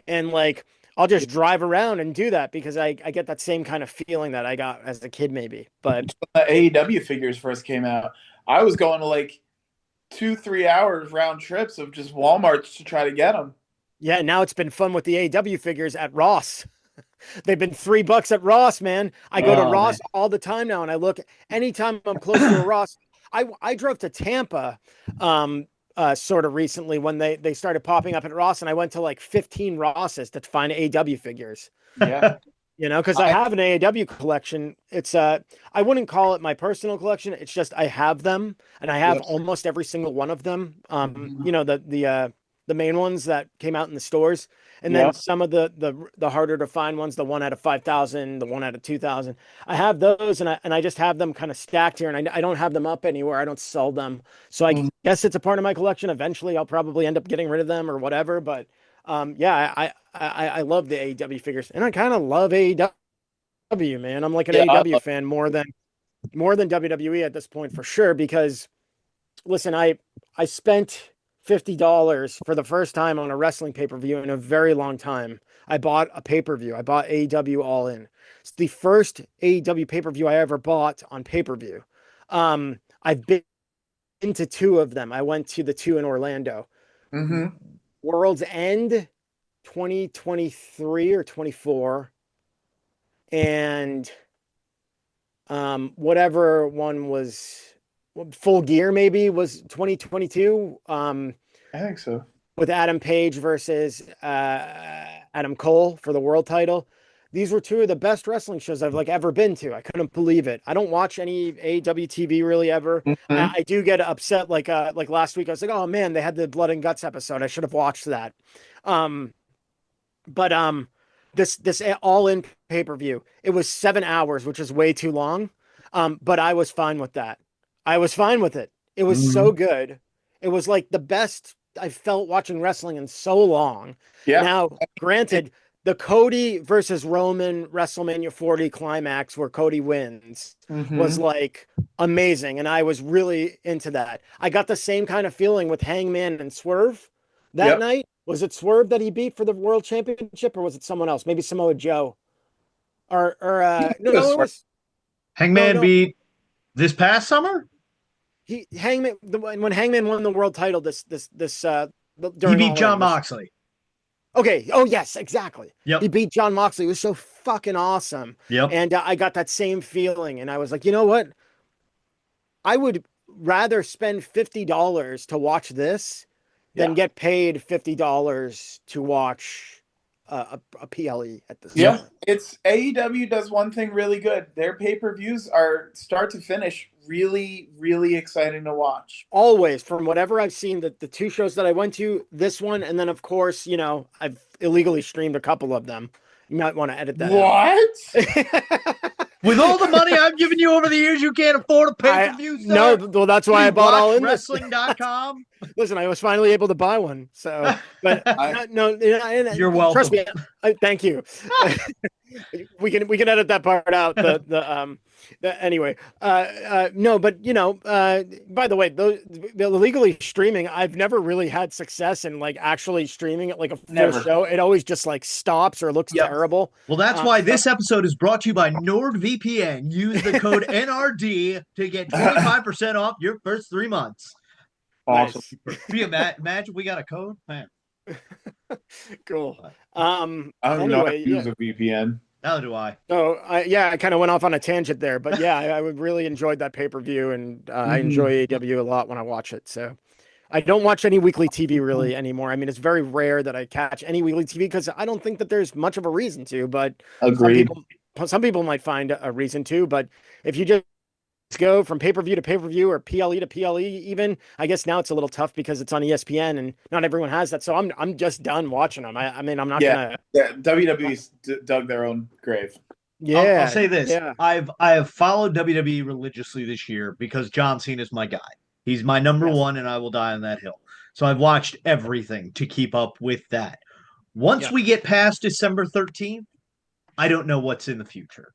and like I'll just drive around and do that because I get that same kind of feeling that I got as a kid, maybe. But when the AEW figures first came out, I was going to like 2-3 hours round trips of just Walmarts to try to get them. Yeah, now it's been fun with the AEW figures at Ross. They've been $3 at Ross, man. I go to Ross all the time now, and I look anytime I'm close to a Ross. I drove to Tampa sort of recently when they started popping up at Ross, and I went to like 15 Rosses to find AEW figures. Yeah. Because I have an AEW collection. It's I wouldn't call it my personal collection. It's just I have them, and I have almost every single one of them. The main ones that came out in the stores, and then some of the harder to find ones, the 1 out of 5,000, the 1 out of 2,000. I have those, and I just have them kind of stacked here, and I don't have them up anywhere. I don't sell them, so I guess it's a part of my collection. Eventually, I'll probably end up getting rid of them or whatever. But I love the AEW figures, and I kind of love AEW, man. I'm like an AEW fan more than WWE at this point for sure. Because listen, I spent $50 for the first time on a wrestling pay-per-view in a very long time. I bought a pay-per-view. I bought AEW All In. It's the first AEW pay-per-view I ever bought on pay-per-view. I've been to 2 of them. I went to the 2 in Orlando. World's End 2023 or 24. And whatever one was, Full Gear maybe was 2022. I think so. With Adam Page versus Adam Cole for the world title. These were 2 of the best wrestling shows I've like ever been to. I couldn't believe it. I don't watch any AEW TV really ever. I do get upset like last week. I was like, oh man, they had the Blood and Guts episode. I should have watched that. This All In pay-per-view, it was 7 hours, which is way too long. But I was fine with that. I was fine with it. It was so good. It was like the best I felt watching wrestling in so long. Yeah. Now, granted, the Cody versus Roman WrestleMania 40 climax where Cody wins was like amazing. And I was really into that. I got the same kind of feeling with Hangman and Swerve that night. Was it Swerve that he beat for the world championship, or was it someone else? Maybe Samoa Joe. No, it was Hangman beat this past summer. Hangman when Hangman won the world title this he beat John Moxley. Okay. Oh yes, exactly. Yep. He beat John Moxley. It was so fucking awesome. Yep. And I got that same feeling, and I was like, you know what? I would rather spend $50 to watch this than get paid $50 to watch a PLE at this time. It's AEW does one thing really good. Their pay-per-views are start to finish really, really exciting to watch. Always, from whatever I've seen, the 2 shows that I went to, this one, and then of course, I've illegally streamed a couple of them. You might want to edit that out. With all the money I've given you over the years, you can't afford a pay-per-view, sir? No, well, that's why I bought All In. Wrestling.com. Listen, I was finally able to buy one. So, but you're welcome. Trust me. Thank you. we can edit that part out. Anyway. No, but by the way, the legally streaming, I've never really had success in like actually streaming it like a full show. It always just like stops or looks terrible. Well, that's why this episode is brought to you by NordVPN. Use the code NRD to get 25% off your first 3 months. Awesome. Nice. Imagine we got a code, man. Cool. I don't know how to use a VPN. Neither do I. So I kind of went off on a tangent there, but yeah, I really enjoyed that pay-per-view, and I enjoy AEW a lot when I watch it. So I don't watch any weekly TV really anymore. I mean, it's very rare that I catch any weekly TV because I don't think that there's much of a reason to, but agreed. Some people might find a reason to, but if you just go from pay-per-view to pay-per-view or PLE to PLE even, I guess now it's a little tough because it's on ESPN and not everyone has that. So I'm just done watching them. I mean, I'm not gonna. Yeah, WWE's dug their own grave. Yeah, I'll say this. Yeah. I have followed WWE religiously this year because John Cena is my guy. He's my number one, and I will die on that hill. So I've watched everything to keep up with that. Once we get past December 13th, I don't know what's in the future.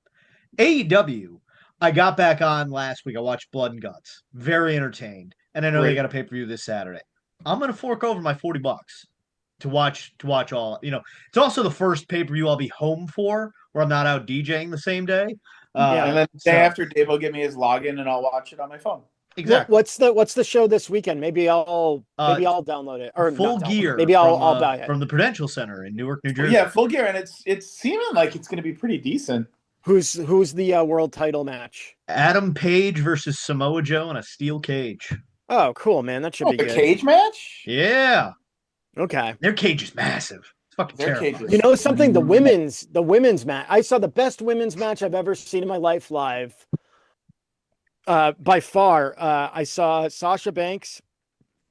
AEW, I got back on last week. I watched Blood and Guts. Very entertained. And I know they got a pay-per-view this Saturday. I'm going to fork over my $40 to watch all. It's also the first pay-per-view I'll be home for where I'm not out DJing the same day. And then the day after, Dave will give me his login and I'll watch it on my phone. Exactly. What's the show this weekend? Maybe I'll download it. Or Full Gear. Maybe I'll buy it from the Prudential Center in Newark, New Jersey. Yeah, Full Gear, and it's seeming like it's going to be pretty decent. Who's the world title match? Adam Page versus Samoa Joe in a steel cage. Oh, cool, man! That should be good. A cage match? Yeah. Okay. Their cage is massive. It's fucking terrifying. You know something? The women's match. I saw the best women's match I've ever seen in my life live. By far, I saw Sasha Banks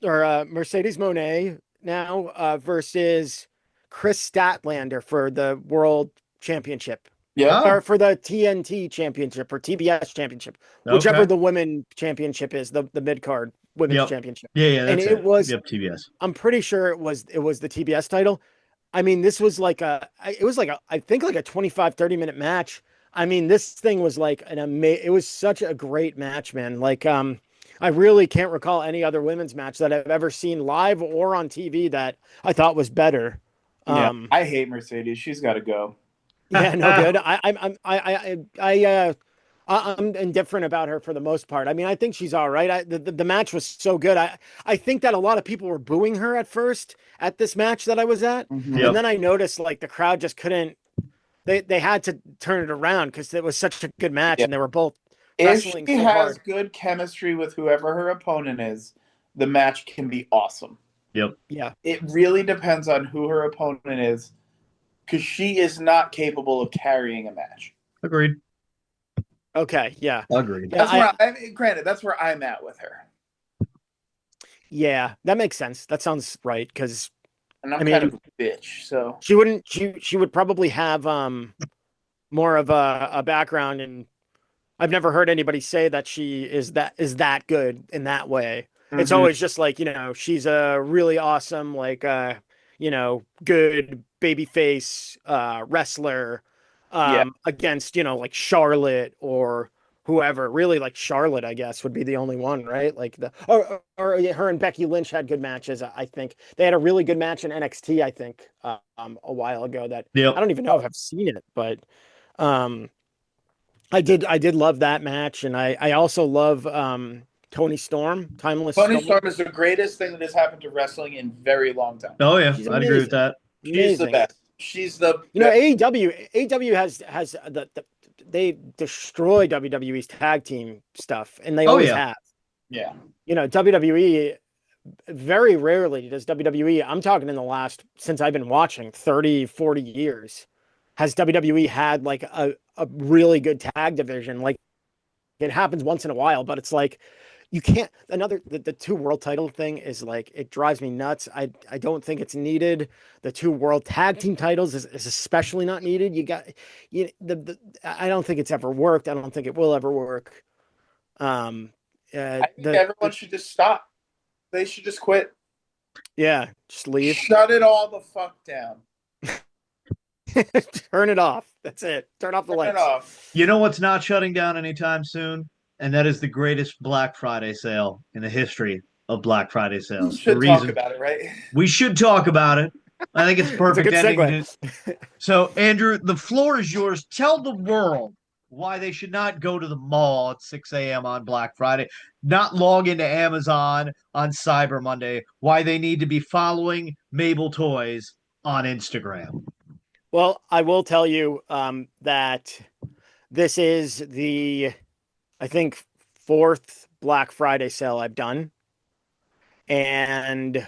or Mercedes Moné now versus Chris Statlander for the World Championship. Yeah. Or for the TNT Championship or TBS Championship, whichever the women championship is, the mid card women's championship. Yeah, that's and it was TBS. I'm pretty sure it was the TBS title. I mean, this was I think like a 25-30 minute match. I mean, this thing was like it was such a great match, man. Like, I really can't recall any other women's match that I've ever seen live or on TV that I thought was better. I hate Mercedes. She's got to go. Yeah, no good. I'm indifferent about her for the most part. I mean, I think she's all right. The match was so good. I think that a lot of people were booing her at first at this match that I was at, and then I noticed like the crowd just couldn't. They had to turn it around because it was such a good match, and they were both wrestling if she so has hard. good chemistry with whoever her opponent is, the match can be awesome. Yep. Yeah. It really depends on who her opponent is, because she is not capable of carrying a match. Agreed. Okay. Yeah. Agreed. That's granted, that's where I'm at with her. Yeah, that makes sense. That sounds right because. And I'm kind of a bitch, so she wouldn't. She would probably have more of a background, and I've never heard anybody say that she is that good in that way. Mm-hmm. It's always just like she's a really awesome like good babyface wrestler against like Charlotte or whoever. Really, like Charlotte, I guess, would be the only one, right? Like or her and Becky Lynch had good matches. I think they had a really good match in NXT. I think a while ago that I don't even know if I've seen it, but I did love that match, and I also love Toni Storm. Toni Storm is the greatest thing that has happened to wrestling in a very long time. Oh yeah, I'd agree with that. She's the best. She's the AEW has they destroy WWE's tag team stuff, and they always have. Yeah. WWE very rarely does WWE, I'm talking in the last, since I've been watching 30, 40 years, has WWE had like a really good tag division. Like it happens once in a while, but it's like, you can't, the two world title thing is like, it drives me nuts. I don't think it's needed. The two world tag team titles is especially not needed. I don't think it's ever worked. I don't think it will ever work. I think everyone should just stop. They should just quit. Yeah. Just leave. Shut it all the fuck down. Turn it off. That's it. Turn off the Turn it lights. off. You know what's not shutting down anytime soon? And that is the greatest Black Friday sale in the history of Black Friday We sales. The should talk reason about it, right? we should talk about it. I think it's a It's a perfect good ending segue. to. So, Andrew, the floor is yours. Tell the world why they should not go to the mall at 6 a.m. on Black Friday, not log into Amazon on Cyber Monday, why they need to be following Mable Toys on Instagram. Well, I will tell you that this is the, I think, fourth Black Friday sale I've done. And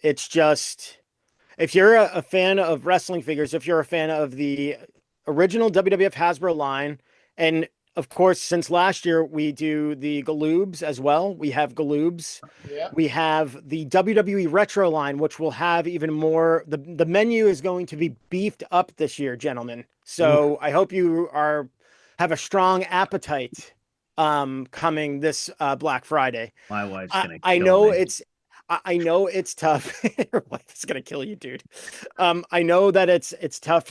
it's just, if you're a fan of wrestling figures, if you're a fan of the original WWF Hasbro line, and of course, since last year, we do the Galoobs as well. We have Galoobs. Yeah. We have the WWE Retro line, which will have even more. The menu is going to be beefed up this year, gentlemen. So I hope you have a strong appetite coming this Black Friday. My wife's gonna I kill know me. I know it's tough. Your wife is gonna kill you, dude. I know that it's tough,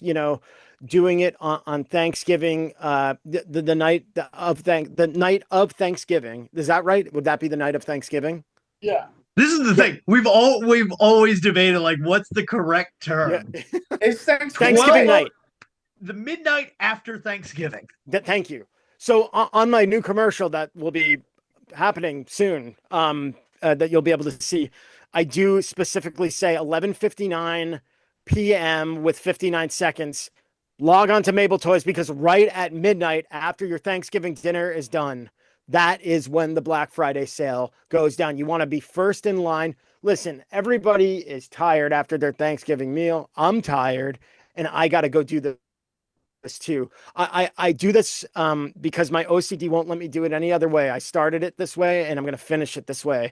doing it on Thanksgiving, the night the night of Thanksgiving. Is that right? Would that be the night of Thanksgiving? Yeah. This is the thing. We've always debated like what's the correct term. Yeah. It's Thanksgiving night. The midnight after Thanksgiving. Thank you. So on my new commercial that will be happening soon, that you'll be able to see, I do specifically say 11:59 p.m. with 59 seconds. Log on to Mable Toys, because right at midnight after your Thanksgiving dinner is done, that is when the Black Friday sale goes down. You want to be first in line. Listen, everybody is tired after their Thanksgiving meal. I'm tired, and I got to go do this too. I do this because my OCD won't let me do it any other way. I started it this way, and I'm going to finish it this way.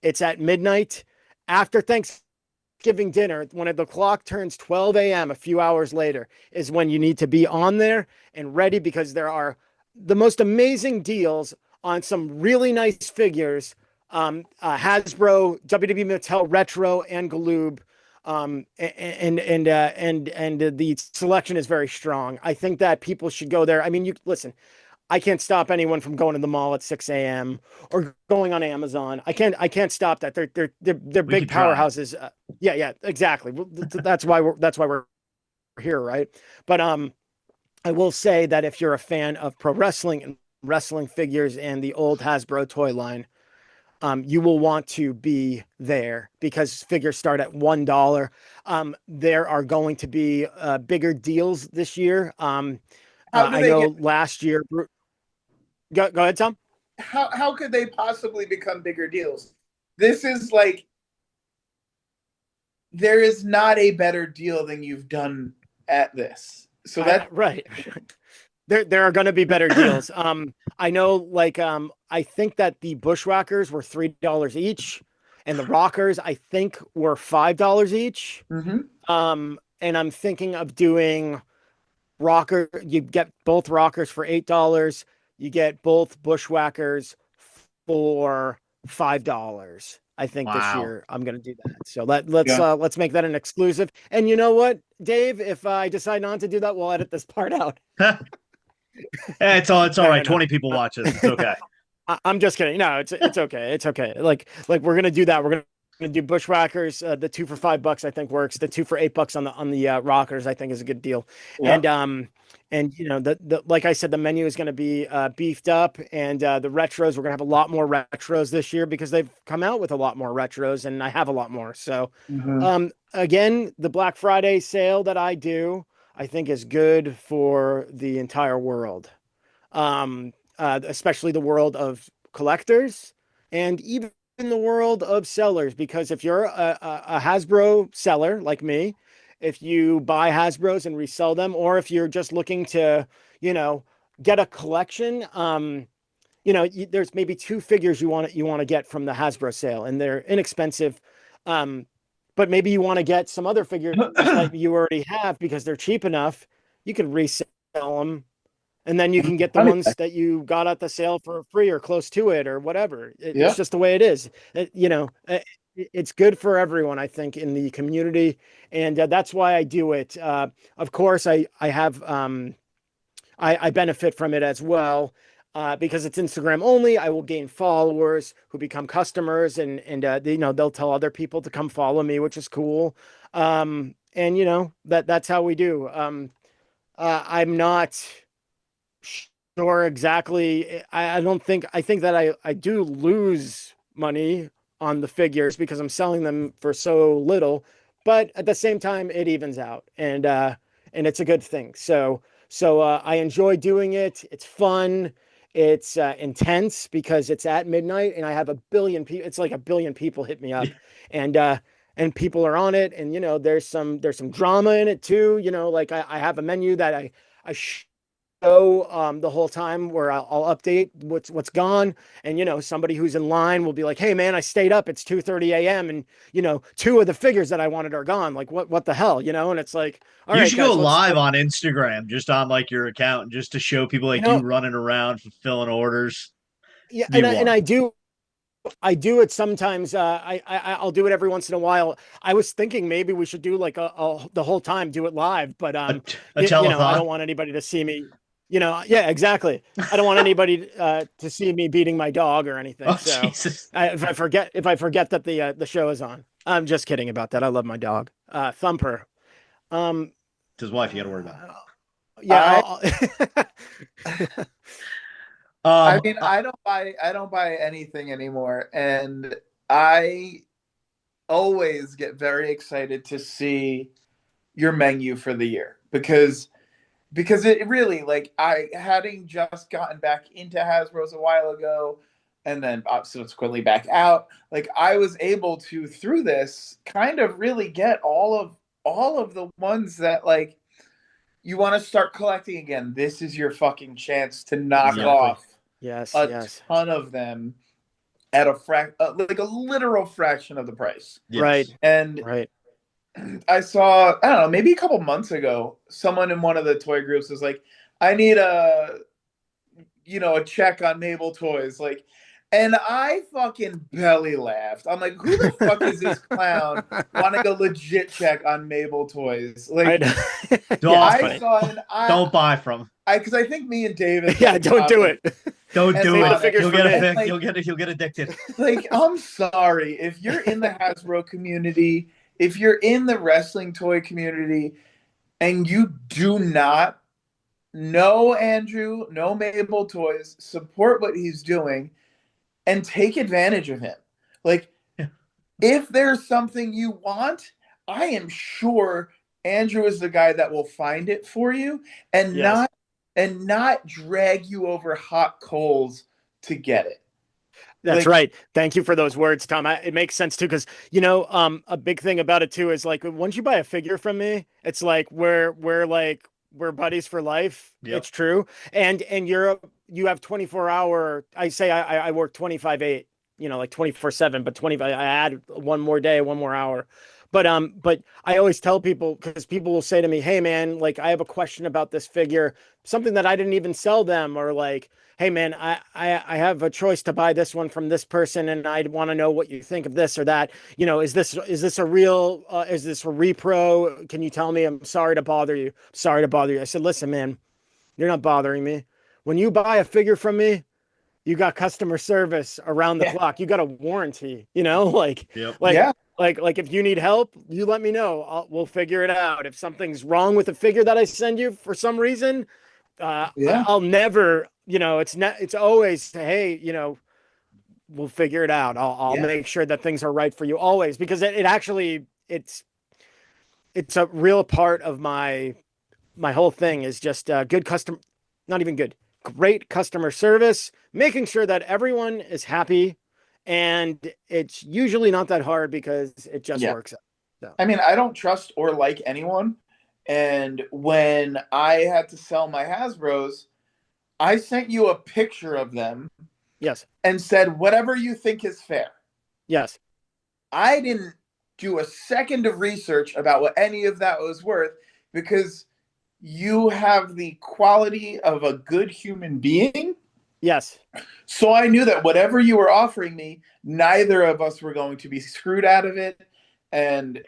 It's at midnight after Thanksgiving dinner. When the clock turns 12 a.m., a few hours later, is when you need to be on there and ready, because there are the most amazing deals on some really nice figures. Hasbro, WWE Mattel Retro, and Galoob. And the selection is very strong. I think that people should go there. I mean, you listen, I can't stop anyone from going to the mall at 6 a.m. or going on Amazon. I can't stop that. They're big powerhouses. Yeah, exactly. That's why we're here, right? But I will say that if you're a fan of pro wrestling and wrestling figures and the old Hasbro toy line, you will want to be there, because figures start at $1. There are going to be bigger deals this year. I know last year. Go ahead, Tom. How could they possibly become bigger deals? This is like, there is not a better deal than you've done at this. So that's right. There are going to be better deals. I know, like, I think that the Bushwhackers were $3 each, and the Rockers, I think, were $5 each. Mm-hmm. And I'm thinking of doing Rocker. You get both Rockers for $8. You get both Bushwhackers for $5. I think this year I'm going to do that. So let's make that an exclusive. And you know what, Dave? If I decide not to do that, we'll edit this part out. It's all right. 20 people watch this. It's okay. I'm just kidding. No, it's okay. It's okay. Like we're gonna do that. We're gonna do Bushwhackers. The 2 for $5 I think works. The 2 for $8 on the Rockers I think is a good deal. Yep. And the like I said, the menu is going to be beefed up, and the retros, we're going to have a lot more retros this year, because they've come out with a lot more retros, and I have a lot more. So again, the Black Friday sale that I do, I think, is good for the entire world, especially the world of collectors and even the world of sellers. Because if you're a Hasbro seller like me, if you buy Hasbros and resell them, or if you're just looking to, get a collection, there's maybe 2 figures you want to get from the Hasbro sale, and they're inexpensive. But maybe you want to get some other figures that you already have because they're cheap enough. You can resell them, and then you can get the ones that you got at the sale for free or close to it or whatever. It's just the way it is. it's good for everyone, I think, in the community, and that's why I do it. Of course, I have I benefit from it as well. Because it's Instagram only, I will gain followers who become customers, and they'll tell other people to come follow me, which is cool. And that's how we do. I'm not sure exactly. I don't think I think that I do lose money on the figures because I'm selling them for so little, but at the same time it evens out, and it's a good thing. So I enjoy doing it. It's fun. It's intense because it's at midnight and I have a billion people. It's like a billion people hit me up, and people are on it. And there's some drama in it too. Like I have a menu that I show the whole time where I'll update what's gone, and somebody who's in line will be like, "Hey man, I stayed up. It's 2:30 a.m. and two of the figures that I wanted are gone. Like what the hell, And it's like, all You right, should guys, go live on Instagram, just on like your account, just to show people like you running around fulfilling orders. Yeah, Be and one. I do it sometimes. I'll do it every once in a while. I was thinking maybe we should do like the whole time do it live, but a I telethon. don't want anybody to see me. Yeah, exactly. I don't want anybody to see me beating my dog or anything. Oh, So Jesus. if I forget that the show is on, I'm just kidding about that. I love my dog, Thumper. It's his wife. You got to worry about. Yeah. I mean, I don't buy anything anymore, and I always get very excited to see your menu for the year because it really, like, I having just gotten back into Hasbro's a while ago and then subsequently back out, like I was able to through this kind of really get all of the ones that like you want to start collecting again. This is your fucking chance to knock off a ton of them at like a literal fraction of the price. Yes. Right. And right. I saw, I don't know, maybe a couple months ago, someone in one of the toy groups was like, I need a check on Mable Toys. Like, and I fucking belly laughed. I'm like, who the fuck is this clown wanting a legit check on Mable Toys? Like, don't buy from. Because I think me and David. Yeah, don't do it. Don't do it. You'll get a fix. You'll get addicted. Like, I'm sorry if you're in the Hasbro community, if you're in the wrestling toy community, and you do not know Andrew, know Mable Toys, support what he's doing, and take advantage of him. Like, if there's something you want, I am sure Andrew is the guy that will find it for you and not drag you over hot coals to get it. That's right. Thank you for those words, Tom. It makes sense too, because a big thing about it too is like once you buy a figure from me, it's like we're buddies for life. Yep. It's true, and you have 24-hour. I say I work 25/8, like 24/7, but 25. I add one more day, one more hour. But I always tell people, because people will say to me, "Hey man, like I have a question about this figure, something that I didn't even sell them," or like, "Hey man, I have a choice to buy this one from this person, and I want to know what you think of this or that. Is this a real? Is this a repro? Can you tell me? I'm sorry to bother you. Sorry to bother you." I said, "Listen, man, you're not bothering me. When you buy a figure from me, you got customer service around the clock. You got a warranty. Like if you need help, you let me know. We'll figure it out. If something's wrong with the figure that I send you for some reason, I'll never, it's always, hey, we'll figure it out. I'll make sure that things are right for you always, because it's a real part of my whole thing is just great customer service, making sure that everyone is happy. And it's usually not that hard because it just works out. So. I mean, I don't trust or like anyone. And when I had to sell my Hasbros, I sent you a picture of them. Yes. And said, whatever you think is fair. Yes. I didn't do a second of research about what any of that was worth, because you have the quality of a good human being. Yes. So I knew that whatever you were offering me, neither of us were going to be screwed out of it. And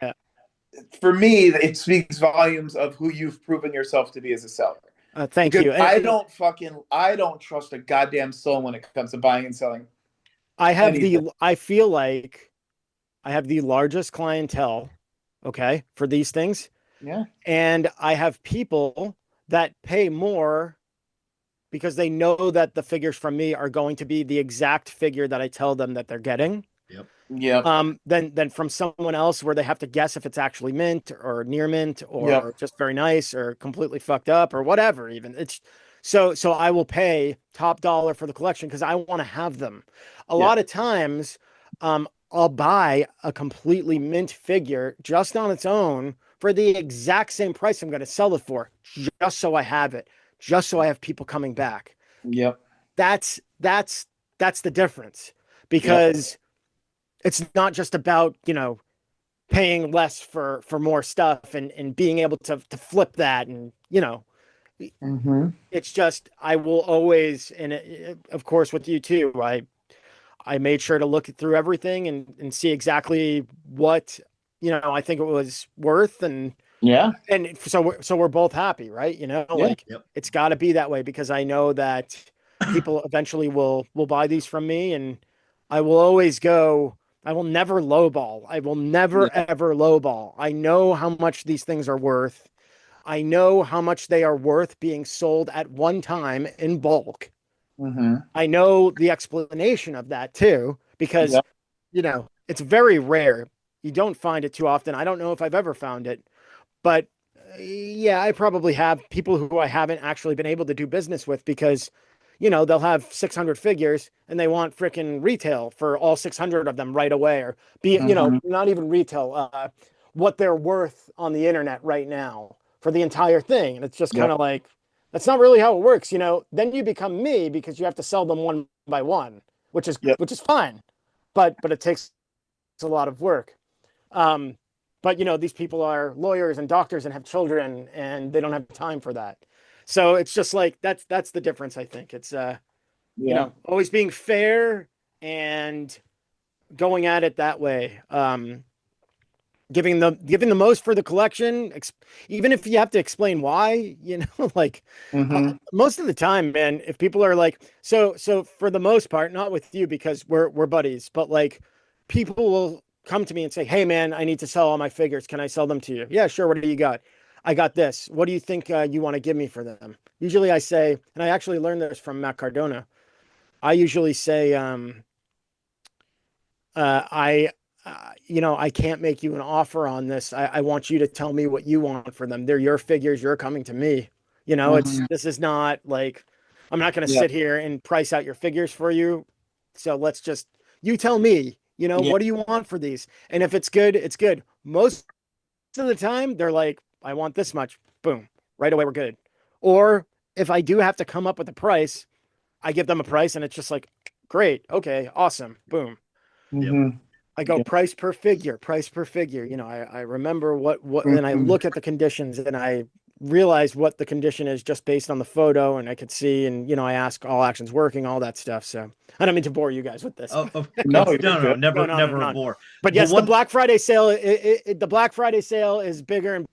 for me, it speaks volumes of who you've proven yourself to be as a seller. Thank because you. I don't trust a goddamn soul when it comes to buying and selling. I feel like I have the largest clientele, okay, for these things. Yeah. And I have people that pay more because they know that the figures from me are going to be the exact figure that I tell them that they're getting. Yep. Yeah. Then from someone else where they have to guess if it's actually mint or near mint or just very nice or completely fucked up or whatever. Even it's so I will pay top dollar for the collection because I want to have them. A lot of times, I'll buy a completely mint figure just on its own for the exact same price I'm going to sell it for, just so I have it, just so I have people coming back. Yep. That's the difference because it's not just about, paying less for more stuff and being able to flip that. And, it's just, I will always, and of course with you too, I made sure to look through everything and see exactly what, I think it was worth. And so we're both happy, right? It's got to be that way because I know that people eventually will buy these from me, and I will always go. I will never lowball. I will never ever lowball. I know how much these things are worth. I know how much they are worth being sold at one time in bulk. I know the explanation of that too, because it's very rare. You don't find it too often. I don't know if I've ever found it, but yeah, I probably have people who I haven't actually been able to do business with because, they'll have 600 figures and they want freaking retail for all 600 of them right away, or not even retail, what they're worth on the internet right now for the entire thing. And it's just kind of like, that's not really how it works. Then you become me because you have to sell them one by one, which is fine, but it takes a lot of work. But these people are lawyers and doctors and have children and they don't have time for that. So it's just like, that's the difference. I think it's, always being fair and going at it that way. Giving the most for the collection, even if you have to explain why, most of the time, man, if people are like, so for the most part, not with you because we're buddies, but like people will come to me and say, hey man, I need to sell all my figures. Can I sell them to you? Yeah, sure. What do you got? I got this. What do you think you want to give me for them? Usually I say, and I actually learned this from Matt Cardona. I usually say, I can't make you an offer on this. I want you to tell me what you want for them. They're your figures. You're coming to me. This is not like, I'm not going to sit here and price out your figures for you. So let's just, you tell me, what do you want for these? And if it's good, it's good. Most of the time they're like, I want this much. Boom. Right away. We're good. Or if I do have to come up with a price, I give them a price and it's just like, great. Okay. Awesome. Boom. I go price per figure. I remember what, and I look at the conditions and I realize what the condition is just based on the photo, and I could see, and I ask all actions working, all that stuff. So I don't mean to bore you guys with this. No, never a bore. But yes, the Black Friday sale, the Black Friday sale is bigger and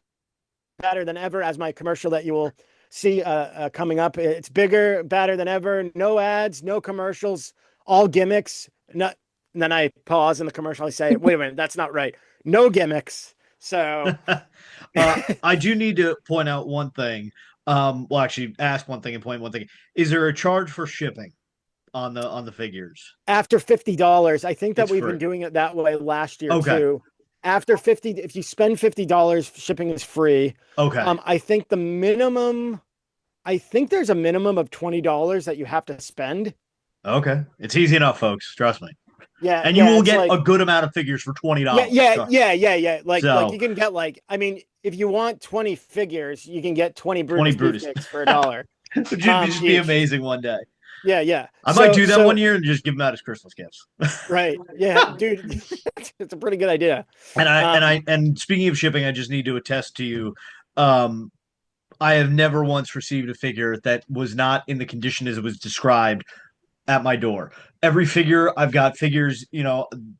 better than ever, as my commercial that you will see coming up. It's bigger, better than ever. No ads, no commercials, all gimmicks. And then I pause in the commercial. I say, wait a minute, that's not right. No gimmicks. So I do need to point out one thing. Well, actually ask one thing and point one thing. Is there a charge for shipping on the figures? After $50, I think that we've been doing it that way last year too. After $50, if you spend $50, shipping is free. Okay. I think there's a minimum of $20 that you have to spend. Okay. It's easy enough, folks. Trust me. Yeah. And you will get a good amount of figures for $20. Yeah. Like you can get if you want 20 figures, you can get 20 Brutus for $1. Which would just be amazing one day. Yeah. I might do that one year and just give them out as Christmas gifts. Right. Yeah, dude. It's a pretty good idea. And speaking of shipping, I just need to attest to you. I have never once received a figure that was not in the condition as it was described at my door. Every figure, I've got figures,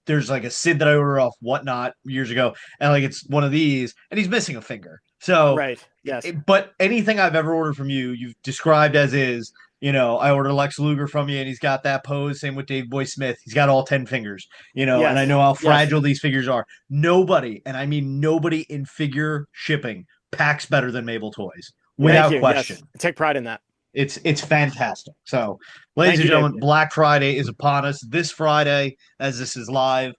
there's like a Sid that I ordered off Whatnot years ago, and like it's one of these, and he's missing a finger. So, Right. Yes. but anything I've ever ordered from you, you've described as is. I ordered Lex Luger from you, and he's got that pose. Same with Dave Boy Smith. He's got all 10 fingers, and I Yes. know how Yes. fragile these figures are. Nobody, and I mean nobody in figure shipping packs better than Mable Toys, Thank without you. question. Yes. I take pride in that. It's fantastic. So, ladies Thank and you, Dave. gentlemen, Black Friday is upon us this Friday as this is live.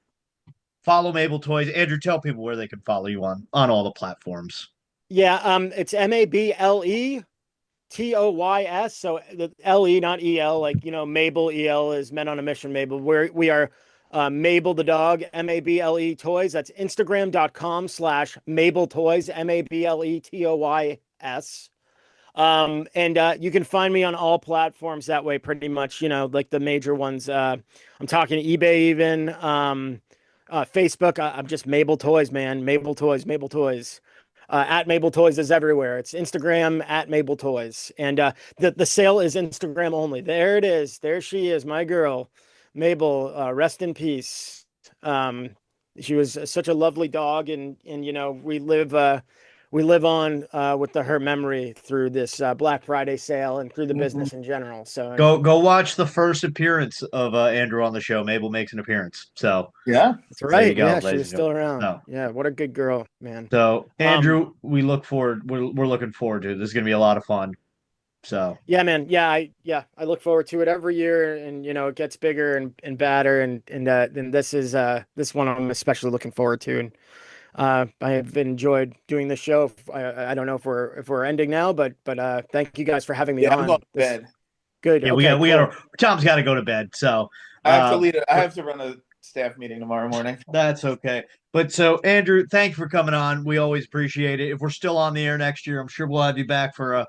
Follow Mable Toys. Andrew, tell people where they can follow you on all the platforms. Yeah, it's MableToys. So the LE, not EL, like Mable EL is Men on a Mission. Mable. We are Mable the dog, MABLE Toys. That's Instagram.com/Mable Toys, MableToys. And you can find me on all platforms that way, pretty much, like the major ones. I'm talking eBay, even Facebook. I'm just Mable Toys, man. Mable Toys, Mable Toys. At Mable Toys is everywhere. It's Instagram at Mable Toys. And the sale is Instagram only. There it is. There she is, my girl, Mable. Rest in peace. She was such a lovely dog, and we live on with her memory through this Black Friday sale and through the business in general. So Go watch the first appearance of Andrew on the show. Mabel makes an appearance. So yeah, that's right. There you go, yeah, she was still around. So, yeah, what a good girl, man. So Andrew, we look forward. We're looking forward to it. This is gonna be a lot of fun. So yeah, man. I look forward to it every year, and it gets bigger and badder, and this is this one I'm especially looking forward to, and I have enjoyed doing the show. I don't know if we're ending now, but thank you guys for having me on. I'm going to bed. Good. Yeah, okay, we got Tom's got to go to bed. So I have to lead. I have to run a staff meeting tomorrow morning. That's okay. But so Andrew, thank you for coming on. We always appreciate it. If we're still on the air next year, I'm sure we'll have you back for a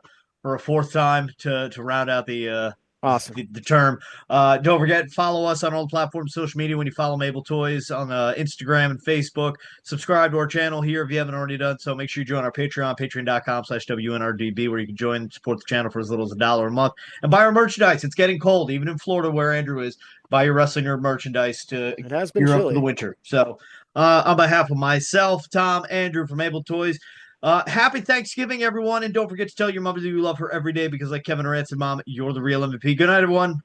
fourth time to round out the awesome the term. Don't forget, follow us on all the platforms, social media. When you follow Mable Toys on Instagram and Facebook, subscribe to our channel here if you haven't already done so. Make sure you join our Patreon, patreon.com/WNRDB, where you can join and support the channel for as little as $1 a month and buy our merchandise. It's getting cold, even in Florida where Andrew is. Buy your Wrestling Nerd merchandise to it has been gear chilly up for the winter. So, on behalf of myself, Tom, Andrew from Mable Toys, happy Thanksgiving, everyone. And don't forget to tell your mother that you love her every day because, like Kevin Durant said, Mom, you're the real MVP. Good night, everyone.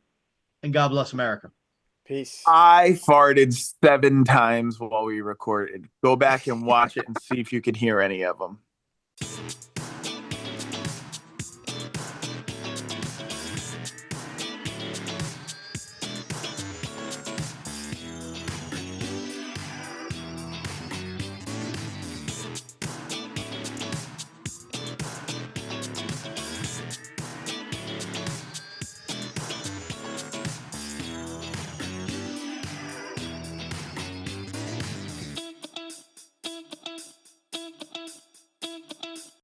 And God bless America. Peace. I farted 7 times while we recorded. Go back and watch it and see if you can hear any of them.